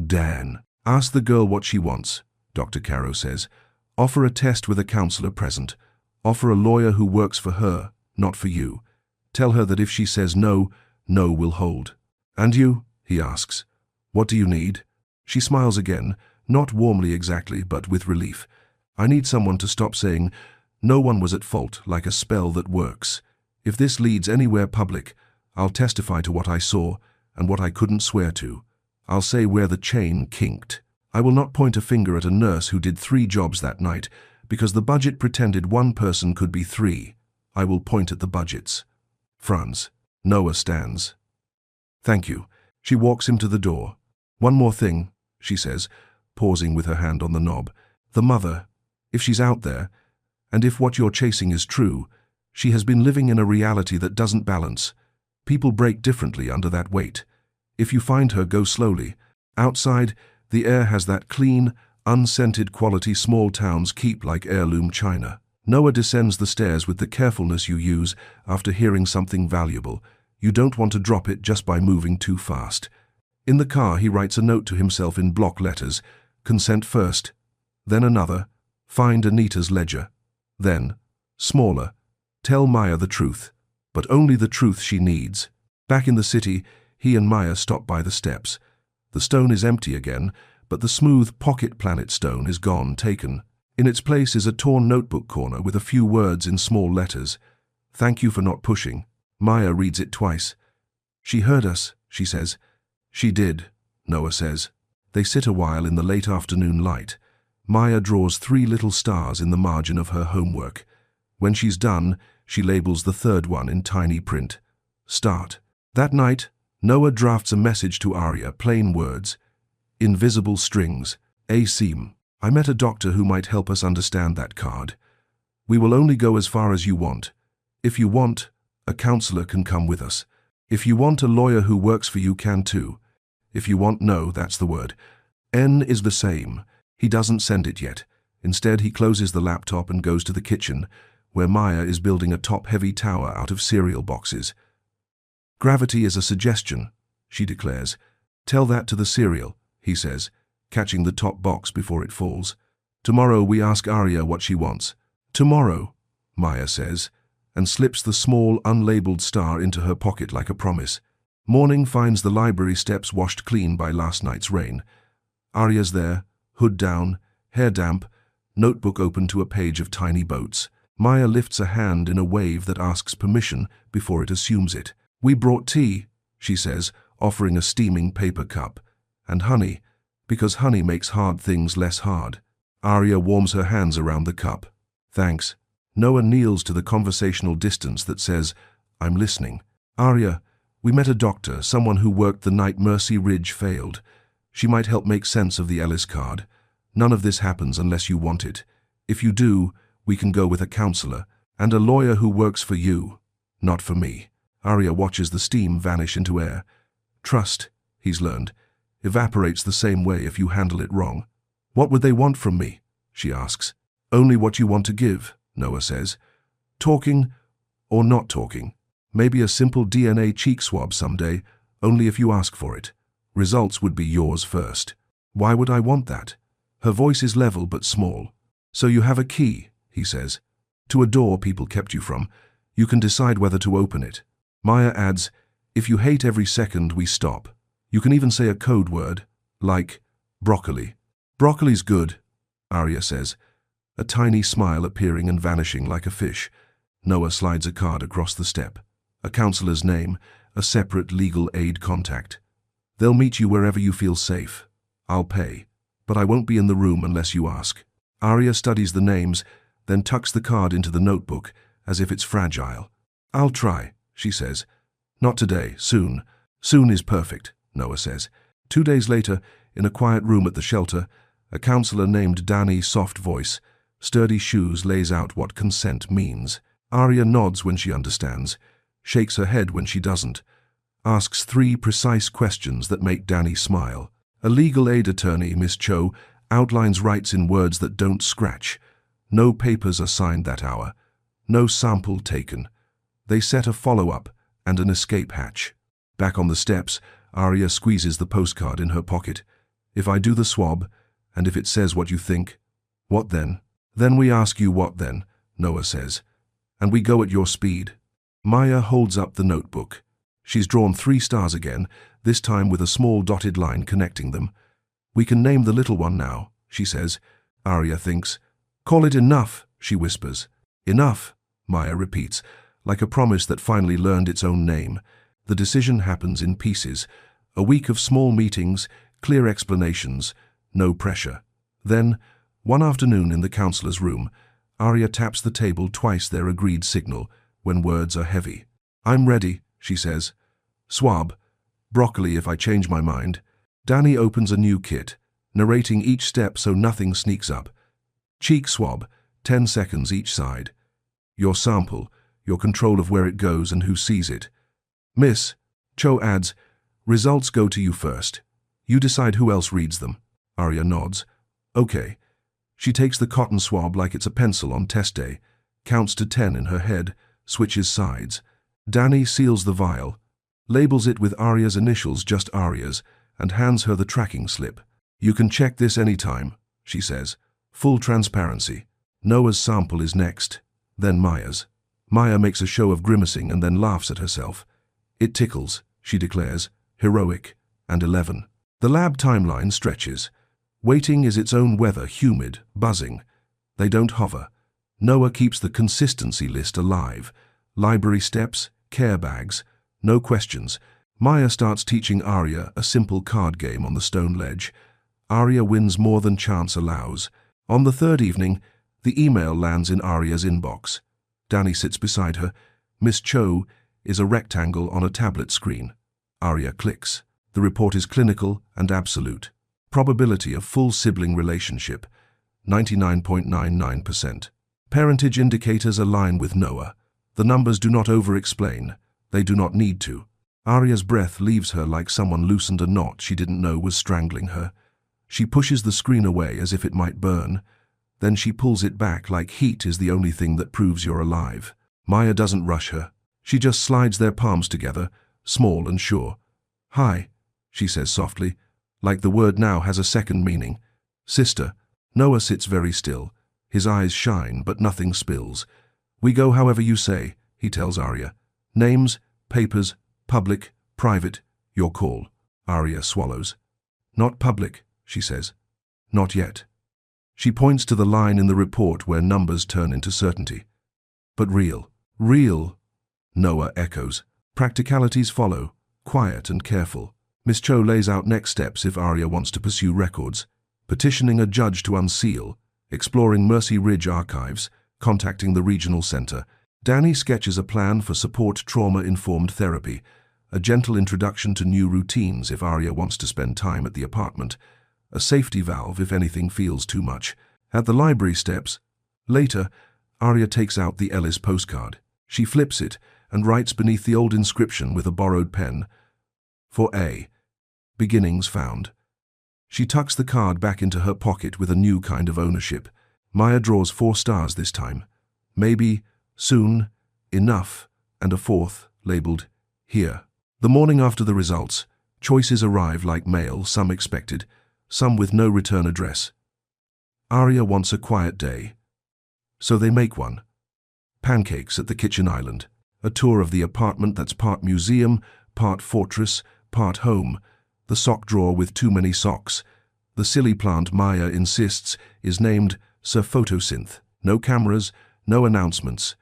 A: Dan. Ask the girl what she wants, Dr. Caro says. Offer a test with a counselor present. Offer a lawyer who works for her, not for you. Tell her that if she says no, no will hold. And you? He asks. What do you need? She smiles again, not warmly exactly, but with relief. I need someone to stop saying, no one was at fault, like a spell that works. If this leads anywhere public, I'll testify to what I saw and what I couldn't swear to. I'll say where the chain kinked. I will not point a finger at a nurse who did 3 jobs that night because the budget pretended one person could be 3. I will point at the budgets. Franz. Noah stands. Thank you. She walks him to the door. One more thing, she says, pausing with her hand on the knob. The mother, if she's out there, and if what you're chasing is true, she has been living in a reality that doesn't balance. People break differently under that weight. If you find her, go slowly. Outside, the air has that clean, unscented quality small towns keep like heirloom china. Noah descends the stairs with the carefulness you use after hearing something valuable. You don't want to drop it just by moving too fast. In the car, he writes a note to himself in block letters. Consent first. Then another. Find Anita's ledger. Then, smaller. Tell Maya the truth, but only the truth she needs. Back in the city, he and Maya stop by the steps. The stone is empty again, but the smooth pocket planet stone is gone, taken. In its place is a torn notebook corner with a few words in small letters. Thank you for not pushing. Maya reads it twice. She heard us, she says. She did, Noah says. They sit a while in the late afternoon light. Maya draws 3 little stars in the margin of her homework. When she's done, she labels the third one in tiny print. Start. That night, Noah drafts a message to Arya, plain words. Invisible strings. A seam. I met a doctor who might help us understand that card. We will only go as far as you want. If you want, a counselor can come with us. If you want, a lawyer who works for you can too. If you want, no, that's the word. N is the same. He doesn't send it yet. Instead, he closes the laptop and goes to the kitchen, where Maya is building a top-heavy tower out of cereal boxes. Gravity is a suggestion, she declares. Tell that to the cereal, he says, catching the top box before it falls. Tomorrow we ask Arya what she wants. Tomorrow, Maya says, and slips the small, unlabeled star into her pocket like a promise. Morning finds the library steps washed clean by last night's rain. Arya's there, hood down, hair damp, notebook open to a page of tiny boats. Maya lifts a hand in a wave that asks permission before it assumes it. We brought tea, she says, offering a steaming paper cup. And honey, because honey makes hard things less hard. Arya warms her hands around the cup. Thanks. Noah kneels to the conversational distance that says, I'm listening. Arya, we met a doctor, someone who worked the night Mercy Ridge failed. She might help make sense of the Ellis card. None of this happens unless you want it. If you do, we can go with a counselor and a lawyer who works for you, not for me. Arya watches the steam vanish into air. Trust, he's learned, evaporates the same way if you handle it wrong. What would they want from me? She asks. Only what you want to give, Noah says. Talking or not talking. Maybe a simple DNA cheek swab someday, only if you ask for it. Results would be yours first. Why would I want that? Her voice is level but small. So you have a key, he says. To a door people kept you from. You can decide whether to open it. Maya adds, if you hate every second, we stop. You can even say a code word, like broccoli. Broccoli's good, Arya says, a tiny smile appearing and vanishing like a fish. Noah slides a card across the step. A counselor's name, a separate legal aid contact. They'll meet you wherever you feel safe. I'll pay, but I won't be in the room unless you ask. Arya studies the names, then tucks the card into the notebook as if it's fragile. I'll try, she says. Not today, soon. Soon is perfect, Noah says. 2 days later, in a quiet room at the shelter, a counselor named Danny Soft Voice, sturdy shoes, lays out what consent means. Arya nods when she understands, shakes her head when she doesn't, asks 3 precise questions that make Danny smile. A legal aid attorney, Miss Cho, outlines rights in words that don't scratch. No papers are signed that hour. No sample taken. They set a follow-up and an escape hatch. Back on the steps, Arya squeezes the postcard in her pocket. If I do the swab, and if it says what you think, what then? Then we ask you what then, Noah says. And we go at your speed. Maya holds up the notebook. She's drawn 3 stars again, this time with a small dotted line connecting them. We can name the little one now, she says. Arya thinks. Call it Enough, she whispers. Enough, Maya repeats, like a promise that finally learned its own name. The decision happens in pieces. A week of small meetings, clear explanations, no pressure. Then, one afternoon in the counselor's room, Arya taps the table twice their agreed signal when words are heavy. I'm ready, she says. Swab. Broccoli if I change my mind. Danny opens a new kit, narrating each step so nothing sneaks up. Cheek swab, 10 seconds each side. Your sample, your control of where it goes and who sees it. Miss, Cho adds, results go to you first. You decide who else reads them. Arya nods. Okay. She takes the cotton swab like it's a pencil on test day, counts to 10 in her head, switches sides. Danny seals the vial, labels it with Arya's initials, just Arya's, and hands her the tracking slip. You can check this anytime, she says. Full transparency. Noah's sample is next, then Maya's. Maya makes a show of grimacing and then laughs at herself. It tickles, she declares, heroic, and 11. The lab timeline stretches. Waiting is its own weather, humid, buzzing. They don't hover. Noah keeps the consistency list alive. Library steps, care bags, no questions. Maya starts teaching Arya a simple card game on the stone ledge. Arya wins more than chance allows. On the third evening, the email lands in Arya's inbox. Danny sits beside her. Miss Cho is a rectangle on a tablet screen. Arya clicks. The report is clinical and absolute. Probability of full sibling relationship, 99.99%. Parentage indicators align with Noah. The numbers do not over-explain. They do not need to. Arya's breath leaves her like someone loosened a knot she didn't know was strangling her. She pushes the screen away as if it might burn. Then she pulls it back like heat is the only thing that proves you're alive. Maya doesn't rush her. She just slides their palms together, small and sure. "Hi," she says softly, like the word now has a second meaning. "Sister." Noah sits very still. His eyes shine, but nothing spills. "We go however you say," he tells Arya. "Names, papers, public, private, your call." Arya swallows. "Not public," she says. "Not yet." She points to the line in the report where numbers turn into certainty. "But real." "Real," Noah echoes. Practicalities follow, quiet and careful. Miss Cho lays out next steps if Arya wants to pursue records. Petitioning a judge to unseal, exploring Mercy Ridge archives, contacting the regional center. Danny sketches a plan for support trauma-informed therapy, a gentle introduction to new routines if Arya wants to spend time at the apartment, a safety valve if anything feels too much. At the library steps, later, Arya takes out the Ellis postcard. She flips it and writes beneath the old inscription with a borrowed pen, "For A. Beginnings found." She tucks the card back into her pocket with a new kind of ownership. Maya draws 4 stars this time. Maybe, soon, enough, and a 4th, labeled, here. The morning after the results, choices arrive like mail, some expected, some with no return address. Arya wants a quiet day, so they make one. Pancakes at the kitchen island, a tour of the apartment that's part museum, part fortress, part home, the sock drawer with too many socks. The silly plant Maya insists is named Sir Photosynth. No cameras, no announcements,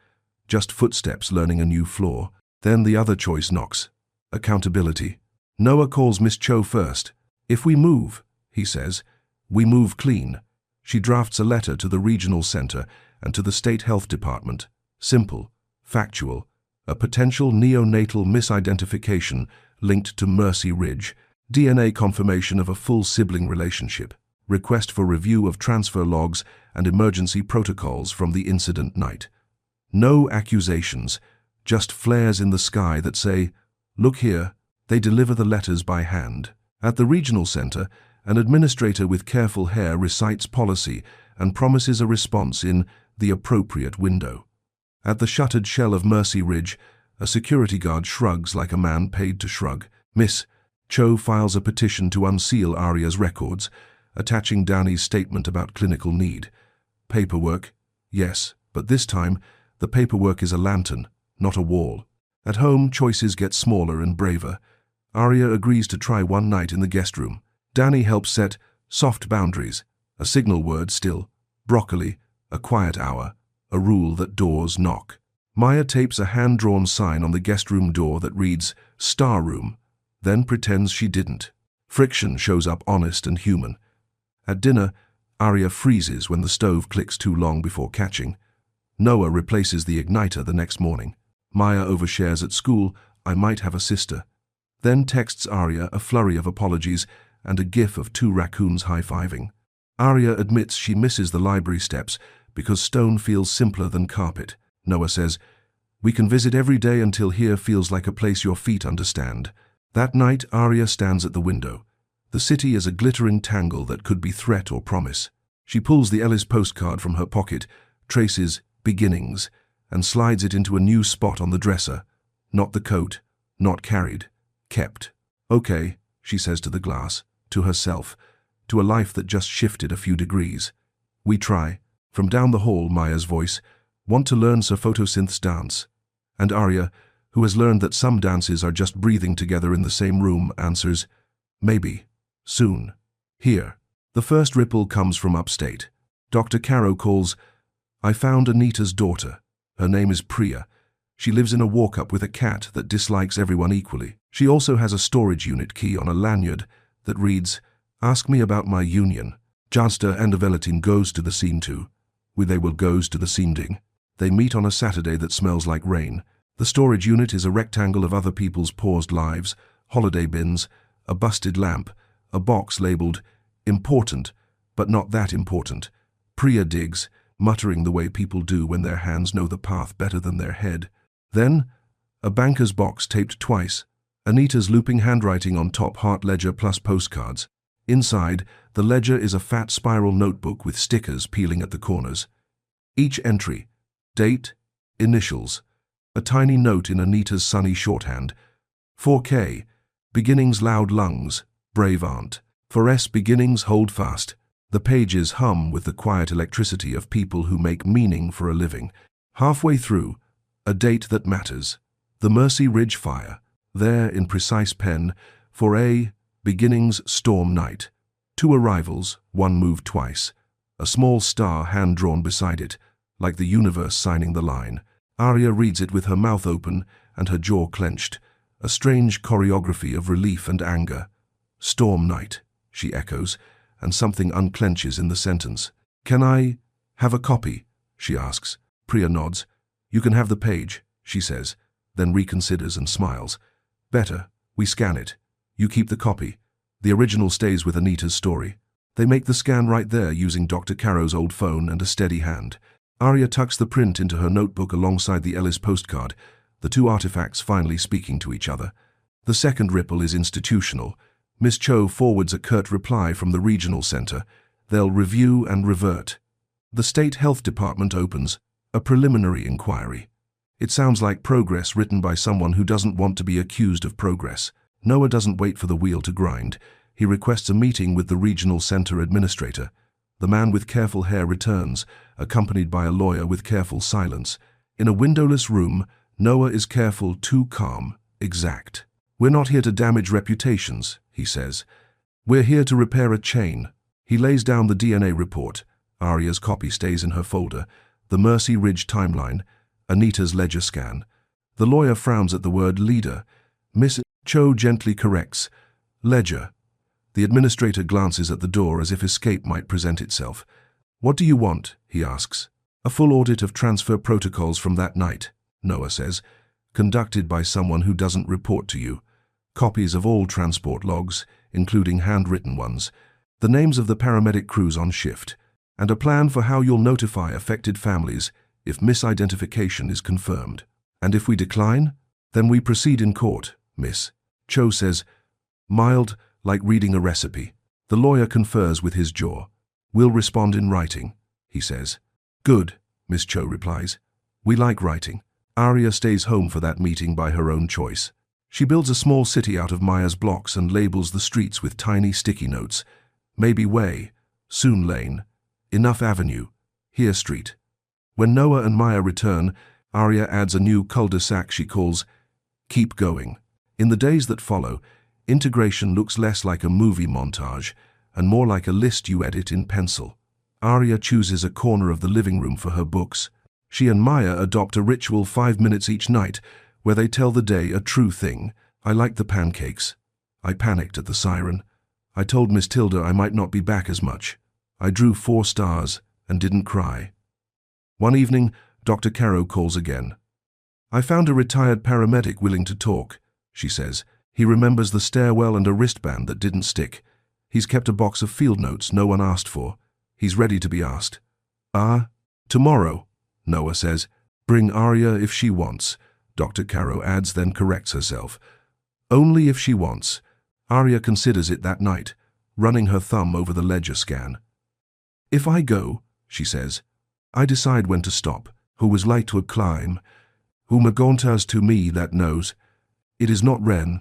A: just footsteps learning a new floor. Then the other choice knocks. Accountability. Noah calls Miss Cho first. "If we move," he says, "we move clean." She drafts a letter to the regional center and to the state health department. Simple, factual, a potential neonatal misidentification linked to Mercy Ridge, DNA confirmation of a full sibling relationship, request for review of transfer logs and emergency protocols from the incident night. No accusations, just flares in the sky that say, "Look here." They deliver the letters by hand. At the regional center, an administrator with careful hair recites policy and promises a response in the appropriate window. At the shuttered shell of Mercy Ridge, a security guard shrugs like a man paid to shrug. Miss Cho files a petition to unseal Arya's records, attaching Danny's statement about clinical need. Paperwork, yes, but this time, the paperwork is a lantern, not a wall. At home, choices get smaller and braver. Arya agrees to try one night in the guest room. Danny helps set soft boundaries, a signal word still, broccoli, a quiet hour, a rule that doors knock. Maya tapes a hand-drawn sign on the guest room door that reads, "Star Room," then pretends she didn't. Friction shows up honest and human. At dinner, Arya freezes when the stove clicks too long before catching. Noah replaces the igniter the next morning. Maya overshares at school, "I might have a sister." Then texts Arya a flurry of apologies and a gif of 2 raccoons high-fiving. Arya admits she misses the library steps because stone feels simpler than carpet. Noah says, "We can visit every day until here feels like a place your feet understand." That night, Arya stands at the window. The city is a glittering tangle that could be threat or promise. She pulls the Ellis postcard from her pocket, traces beginnings, and slides it into a new spot on the dresser. Not the coat, not carried, kept. "Okay," she says to the glass, to herself, to a life that just shifted a few degrees. "We try." From down the hall, Maya's voice, "Want to learn Sir Photosynth's dance?" And Arya, who has learned that some dances are just breathing together in the same room, answers, "Maybe. Soon. Here." The first ripple comes from upstate. Dr. Caro calls, "I found Anita's daughter. Her name is Priya. She lives in a walk-up with a cat that dislikes everyone equally. She also has a storage unit key on a lanyard that reads, "Ask me about my union." Jasta and Velletin goes to the scene too. They will goes to the scene ding. They meet on a Saturday that smells like rain. The storage unit is a rectangle of other people's paused lives, holiday bins, a busted lamp, a box labeled, "Important, but not that important." Priya digs, muttering the way people do when their hands know the path better than their head. Then, a banker's box taped twice, Anita's looping handwriting on top, heart ledger plus postcards. Inside, the ledger is a fat spiral notebook with stickers peeling at the corners. Each entry, date, initials, a tiny note in Anita's sunny shorthand. 4K, beginnings loud lungs, brave aunt. For S beginnings hold fast. The pages hum with the quiet electricity of people who make meaning for a living. Halfway through, a date that matters. The Mercy Ridge fire. There, in precise pen, for A, beginnings storm night. 2 arrivals, 1 moved twice. A small star hand-drawn beside it, like the universe signing the line. Arya reads it with her mouth open and her jaw clenched, a strange choreography of relief and anger. Storm night, she echoes, and something unclenches in the sentence. "Can I have a copy?" she asks. Priya nods. "You can have the page," she says, then reconsiders and smiles. "Better, we scan it. You keep the copy. The original stays with Anita's story." They make the scan right there using Dr. Caro's old phone and a steady hand. Arya tucks the print into her notebook alongside the Ellis postcard, the 2 artifacts finally speaking to each other. The second ripple is institutional. Miss Cho forwards a curt reply from the regional center. They'll review and revert. The State Health Department opens a preliminary inquiry. It sounds like progress written by someone who doesn't want to be accused of progress. Noah doesn't wait for the wheel to grind. He requests a meeting with the regional center administrator. The man with careful hair returns, accompanied by a lawyer with careful silence. In a windowless room, Noah is careful, too calm, exact. "We're not here to damage reputations," he says. "We're here to repair a chain." He lays down the DNA report. Arya's copy stays in her folder. The Mercy Ridge timeline. Anita's ledger scan. The lawyer frowns at the word leader. Miss Cho gently corrects, "Ledger." The administrator glances at the door as if escape might present itself. "What do you want?" he asks. "A full audit of transfer protocols from that night," Noah says, "conducted by someone who doesn't report to you. Copies of all transport logs, including handwritten ones, the names of the paramedic crews on shift, and a plan for how you'll notify affected families if misidentification is confirmed. And if we decline, then we proceed in court, Miss." Cho says, mild, like reading a recipe. The lawyer confers with his jaw. "We'll respond in writing," he says. "Good," Miss Cho replies. "We like writing." Arya stays home for that meeting by her own choice. She builds a small city out of Maya's blocks and labels the streets with tiny sticky notes. Maybe Way, soon Lane, Enough Avenue, Here Street. When Noah and Maya return, Arya adds a new cul-de-sac she calls Keep Going. In the days that follow, integration looks less like a movie montage and more like a list you edit in pencil. Arya chooses a corner of the living room for her books. She and Maya adopt a ritual 5 minutes each night where they tell the day a true thing. "I liked the pancakes. I panicked at the siren. I told Miss Tilda I might not be back as much. I drew 4 stars and didn't cry." One evening, Dr. Caro calls again. "I found a retired paramedic willing to talk," she says. "He remembers the stairwell and a wristband that didn't stick. He's kept a box of field notes no one asked for. He's ready to be asked." "Tomorrow," Noah says. "Bring Arya if she wants," Dr. Caro adds, then corrects herself. "Only if she wants." Arya considers it that night, running her thumb over the ledger scan. "If I go," she says, "I decide when to stop. Who was like to climb? Who magontas to me that knows? It is not Ren.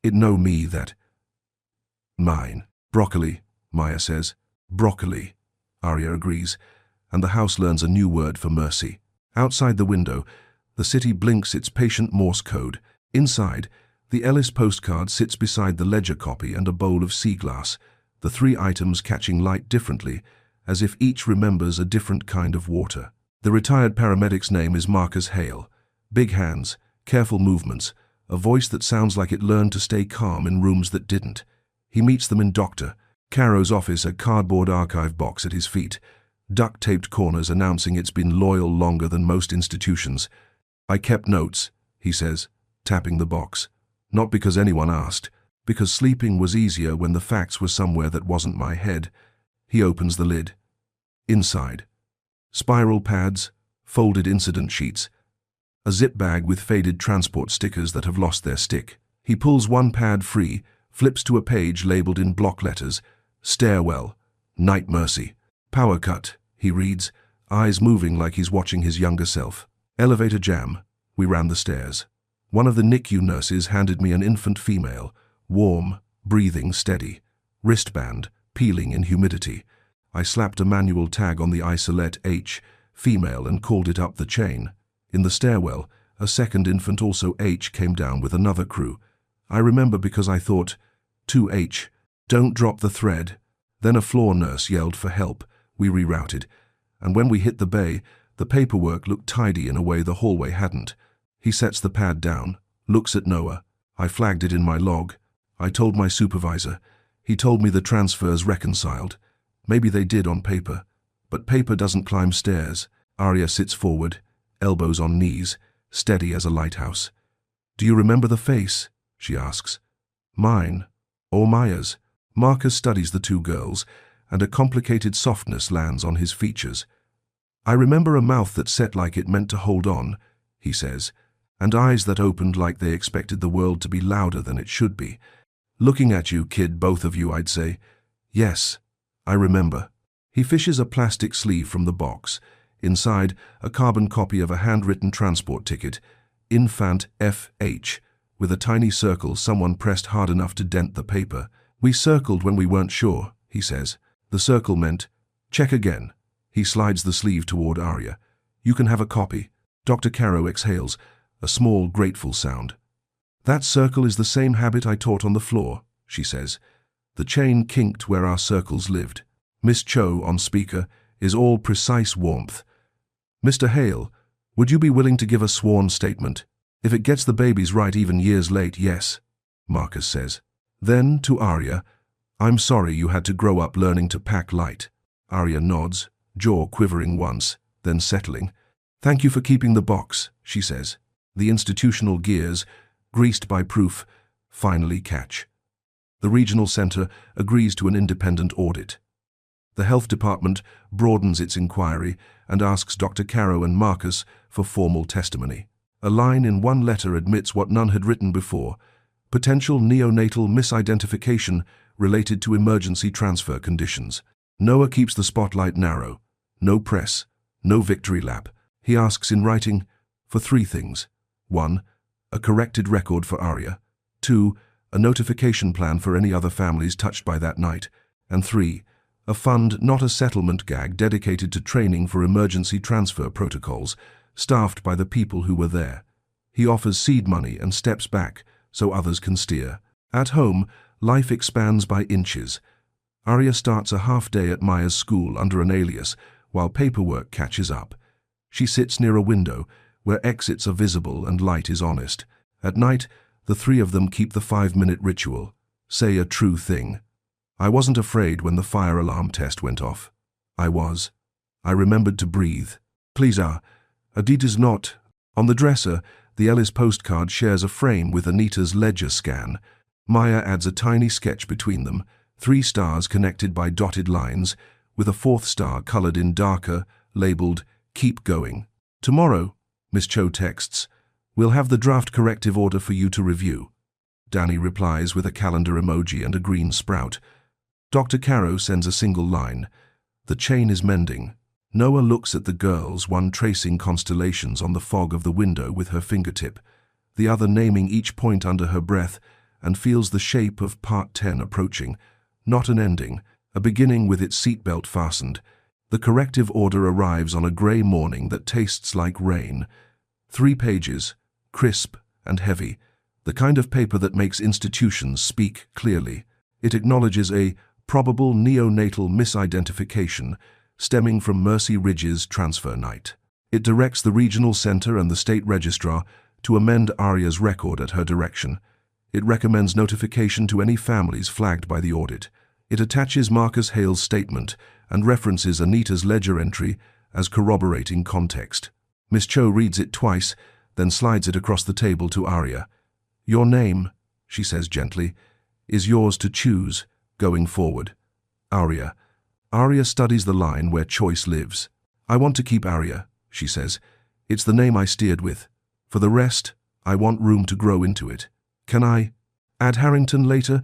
A: It know me that." "Mine. Broccoli," Maya says. "Broccoli," Arya agrees, and the house learns a new word for mercy. Outside the window, the city blinks its patient Morse code. Inside, the Ellis postcard sits beside the ledger copy and a bowl of sea glass, the 3 items catching light differently, as if each remembers a different kind of water. The retired paramedic's name is Marcus Hale. Big hands, careful movements, a voice that sounds like it learned to stay calm in rooms that didn't. He meets them in Dr. Caro's office, a cardboard archive box at his feet, duct-taped corners announcing it's been loyal longer than most institutions. "I kept notes," he says, tapping the box. "Not because anyone asked, because sleeping was easier when the facts were somewhere that wasn't my head." He opens the lid. Inside, spiral pads, folded incident sheets, a zip bag with faded transport stickers that have lost their stick. He pulls one pad free, flips to a page labeled in block letters, "Stairwell, Night Mercy." "Power cut," he reads, eyes moving like he's watching his younger self. "Elevator jam." We ran the stairs. One of the NICU nurses handed me an infant female, warm, breathing steady, wristband, peeling in humidity. I slapped a manual tag on the isolate H, female, and called it up the chain. In the stairwell, a second infant, also H, came down with another crew. I remember because I thought, 2H, don't drop the thread. Then a floor nurse yelled for help. We rerouted. And when we hit the bay, the paperwork looked tidy in a way the hallway hadn't. He sets the pad down, looks at Noah. I flagged it in my log. I told my supervisor. He told me the transfers reconciled. Maybe they did on paper. But paper doesn't climb stairs. Arya sits forward, elbows on knees, steady as a lighthouse. "Do you remember the face?" she asks. "Mine, or Maya's?" Marcus studies the two girls, and a complicated softness lands on his features. "I remember a mouth that set like it meant to hold on," he says, "and eyes that opened like they expected the world to be louder than it should be. Looking at you, kid, both of you, I'd say. Yes, I remember." He fishes a plastic sleeve from the box. Inside, a carbon copy of a handwritten transport ticket, Infant F.H., with a tiny circle someone pressed hard enough to dent the paper. "We circled when we weren't sure," he says. "The circle meant, check again." He slides the sleeve toward Arya. "You can have a copy." Dr. Caro exhales, a small, grateful sound. "That circle is the same habit I taught on the floor," she says. The chain kinked where our circles lived. Miss Cho, on speaker, is all precise warmth. "Mr. Hale, would you be willing to give a sworn statement? If it gets the babies right even years late, yes," Marcus says. Then, to Arya, "I'm sorry you had to grow up learning to pack light." Arya nods, jaw quivering once, then settling. "Thank you for keeping the box," she says. The institutional gears, greased by proof, finally catch. The regional center agrees to an independent audit. The health department broadens its inquiry and asks Dr. Caro and Marcus for formal testimony. A line in one letter admits what none had written before: potential neonatal misidentification related to emergency transfer conditions. Noah keeps the spotlight narrow. No press, no victory lap. He asks in writing for 3 things. 1. A corrected record for Arya. 2. A notification plan for any other families touched by that night. And 3. A fund, not a settlement gag, dedicated to training for emergency transfer protocols, staffed by the people who were there. He offers seed money and steps back so others can steer. At home, life expands by inches. Arya starts a half-day at Maya's school under an alias, while paperwork catches up. She sits near a window, where exits are visible and light is honest. At night, the 3 of them keep the 5-minute ritual. Say a true thing. "I wasn't afraid when the fire alarm test went off. I was. I remembered to breathe. Please, Adita's not." On the dresser, the Ellis postcard shares a frame with Anita's ledger scan. Maya adds a tiny sketch between them, 3 stars connected by dotted lines, with a 4th star colored in darker, labeled, "Keep Going." "Tomorrow," Miss Cho texts, "we'll have the draft corrective order for you to review." Danny replies with a calendar emoji and a green sprout. Dr. Caro sends a single line. "The chain is mending." Noah looks at the girls, one tracing constellations on the fog of the window with her fingertip, the other naming each point under her breath, and feels the shape of Part 10 approaching. Not an ending, a beginning with its seatbelt fastened. The corrective order arrives on a grey morning that tastes like rain. 3 pages, crisp and heavy, the kind of paper that makes institutions speak clearly. It acknowledges a probable neonatal misidentification stemming from Mercy Ridge's transfer night. It directs the regional center and the state registrar to amend Arya's record at her direction. It recommends notification to any families flagged by the audit. It attaches Marcus Hale's statement and references Anita's ledger entry as corroborating context. Miss Cho reads it twice, then slides it across the table to Arya. "Your name," she says gently, "is yours to choose, going forward." Arya. Arya studies the line where choice lives. "I want to keep Arya," she says. "It's the name I steered with. For the rest, I want room to grow into it. Can I add Harrington later,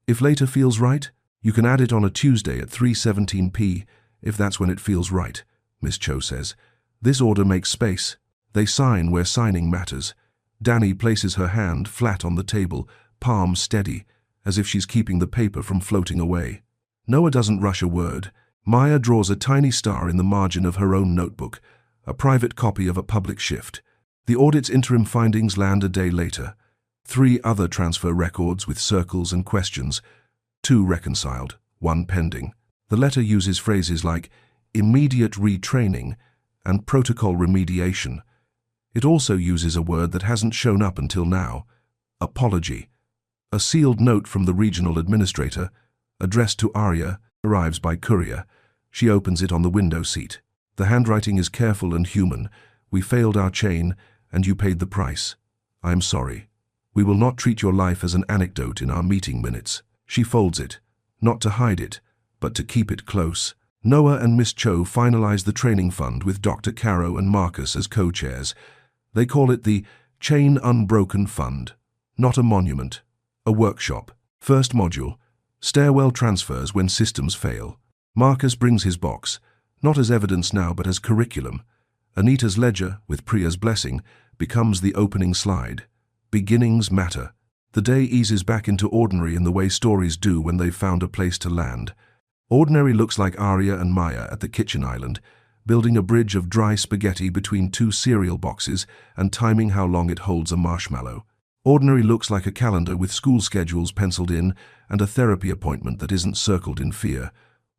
A: if later feels right? You can add it on a Tuesday at 3:17 p, if that's when it feels right," Miss Cho says. "This order makes space." They sign where signing matters. Danny places her hand flat on the table, palm steady, as if she's keeping the paper from floating away. Noah doesn't rush a word. Maya draws a tiny star in the margin of her own notebook, a private copy of a public shift. The audit's interim findings land a day later. 3 other transfer records with circles and questions, 2 reconciled, 1 pending. The letter uses phrases like immediate retraining and protocol remediation. It also uses a word that hasn't shown up until now: apology. A sealed note from the regional administrator, addressed to Arya, arrives by courier. She opens it on the window seat. The handwriting is careful and human. "We failed our chain, and you paid the price. I am sorry. We will not treat your life as an anecdote in our meeting minutes." She folds it, not to hide it, but to keep it close. Noah and Miss Cho finalize the training fund with Dr. Caro and Marcus as co-chairs. They call it the Chain Unbroken Fund. Not a monument, a workshop. First module: stairwell transfers when systems fail. Marcus brings his box, not as evidence now but as curriculum. Anita's ledger, with Priya's blessing, becomes the opening slide. Beginnings matter. The day eases back into ordinary in the way stories do when they've found a place to land. Ordinary looks like Arya and Maya at the kitchen island, building a bridge of dry spaghetti between 2 cereal boxes and timing how long it holds a marshmallow. Ordinary looks like a calendar with school schedules penciled in and a therapy appointment that isn't circled in fear.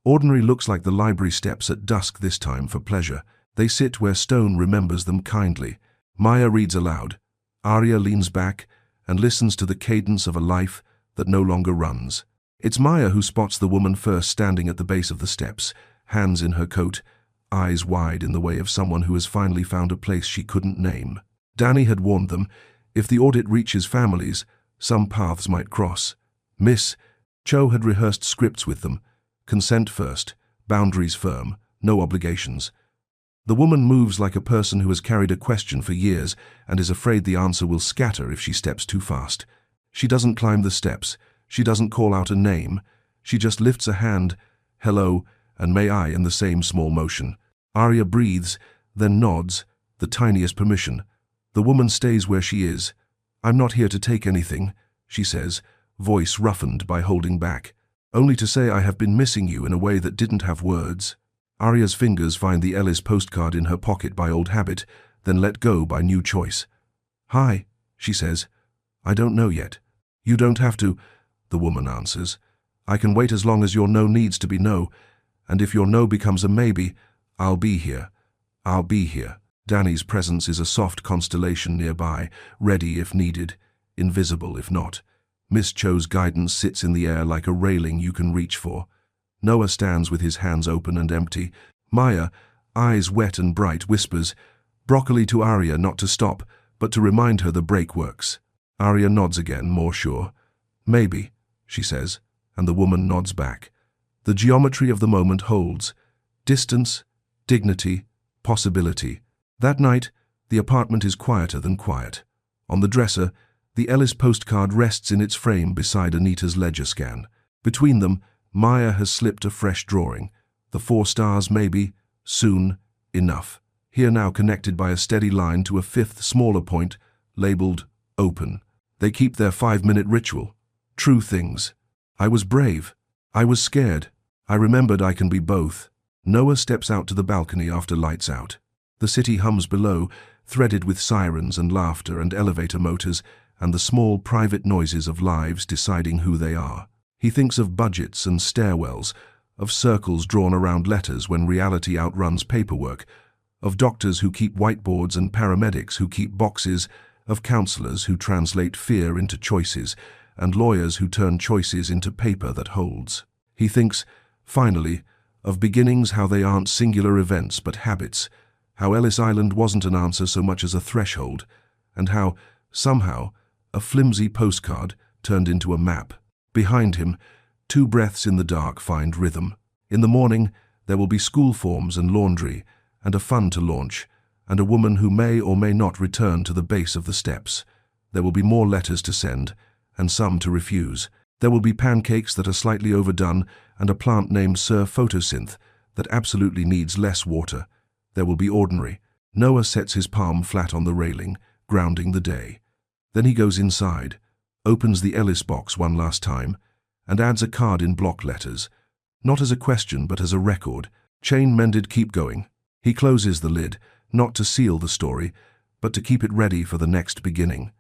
A: Ordinary looks like the library steps at dusk, this time for pleasure. They sit where stone remembers them kindly. Maya reads aloud. Arya leans back and listens to the cadence of a life that no longer runs. It's Maya who spots the woman first, standing at the base of the steps, hands in her coat, eyes wide in the way of someone who has finally found a place she couldn't name. Danny had warned them, if the audit reaches families, some paths might cross. Miss Cho had rehearsed scripts with them. Consent first, boundaries firm, no obligations. The woman moves like a person who has carried a question for years and is afraid the answer will scatter if she steps too fast. She doesn't climb the steps. She doesn't call out a name. She just lifts a hand, hello, and may I, in the same small motion. Arya breathes, then nods, the tiniest permission. The woman stays where she is. "I'm not here to take anything," she says, voice roughened by holding back. "Only to say I have been missing you in a way that didn't have words." Arya's fingers find the Ellis postcard in her pocket by old habit, then let go by new choice. "Hi," she says. "I don't know yet." "You don't have to," the woman answers. "I can wait as long as your no needs to be no, and if your no becomes a maybe, I'll be here. I'll be here." Danny's presence is a soft constellation nearby, ready if needed, invisible if not. Miss Cho's guidance sits in the air like a railing you can reach for. Noah stands with his hands open and empty. Maya, eyes wet and bright, whispers, broccoli to Arya not to stop, but to remind her the break works. Arya nods again, more sure. "Maybe," she says, and the woman nods back. The geometry of the moment holds. Distance, dignity, possibility. That night, the apartment is quieter than quiet. On the dresser, the Ellis postcard rests in its frame beside Anita's ledger scan. Between them, Maya has slipped a fresh drawing. The 4 stars maybe, soon, enough. Here now connected by a steady line to a 5th smaller point, labeled open. They keep their 5-minute ritual. True things. I was brave. I was scared. I remembered I can be both. Noah steps out to the balcony after lights out. The city hums below, threaded with sirens and laughter and elevator motors, and the small private noises of lives deciding who they are. He thinks of budgets and stairwells, of circles drawn around letters when reality outruns paperwork, of doctors who keep whiteboards and paramedics who keep boxes, of counselors who translate fear into choices, and lawyers who turn choices into paper that holds. He thinks, finally, of beginnings, how they aren't singular events but habits, how Ellis Island wasn't an answer so much as a threshold, and how, somehow, a flimsy postcard turned into a map. Behind him, two breaths in the dark find rhythm. In the morning, there will be school forms and laundry, and a fund to launch, and a woman who may or may not return to the base of the steps. There will be more letters to send, and some to refuse. There will be pancakes that are slightly overdone, and a plant named Sir Photosynth that absolutely needs less water. There will be ordinary. Noah sets his palm flat on the railing, grounding the day. Then he goes inside, opens the Ellis box one last time, and adds a card in block letters, not as a question but as a record. Chain mended, keep going. He closes the lid, not to seal the story, but to keep it ready for the next beginning.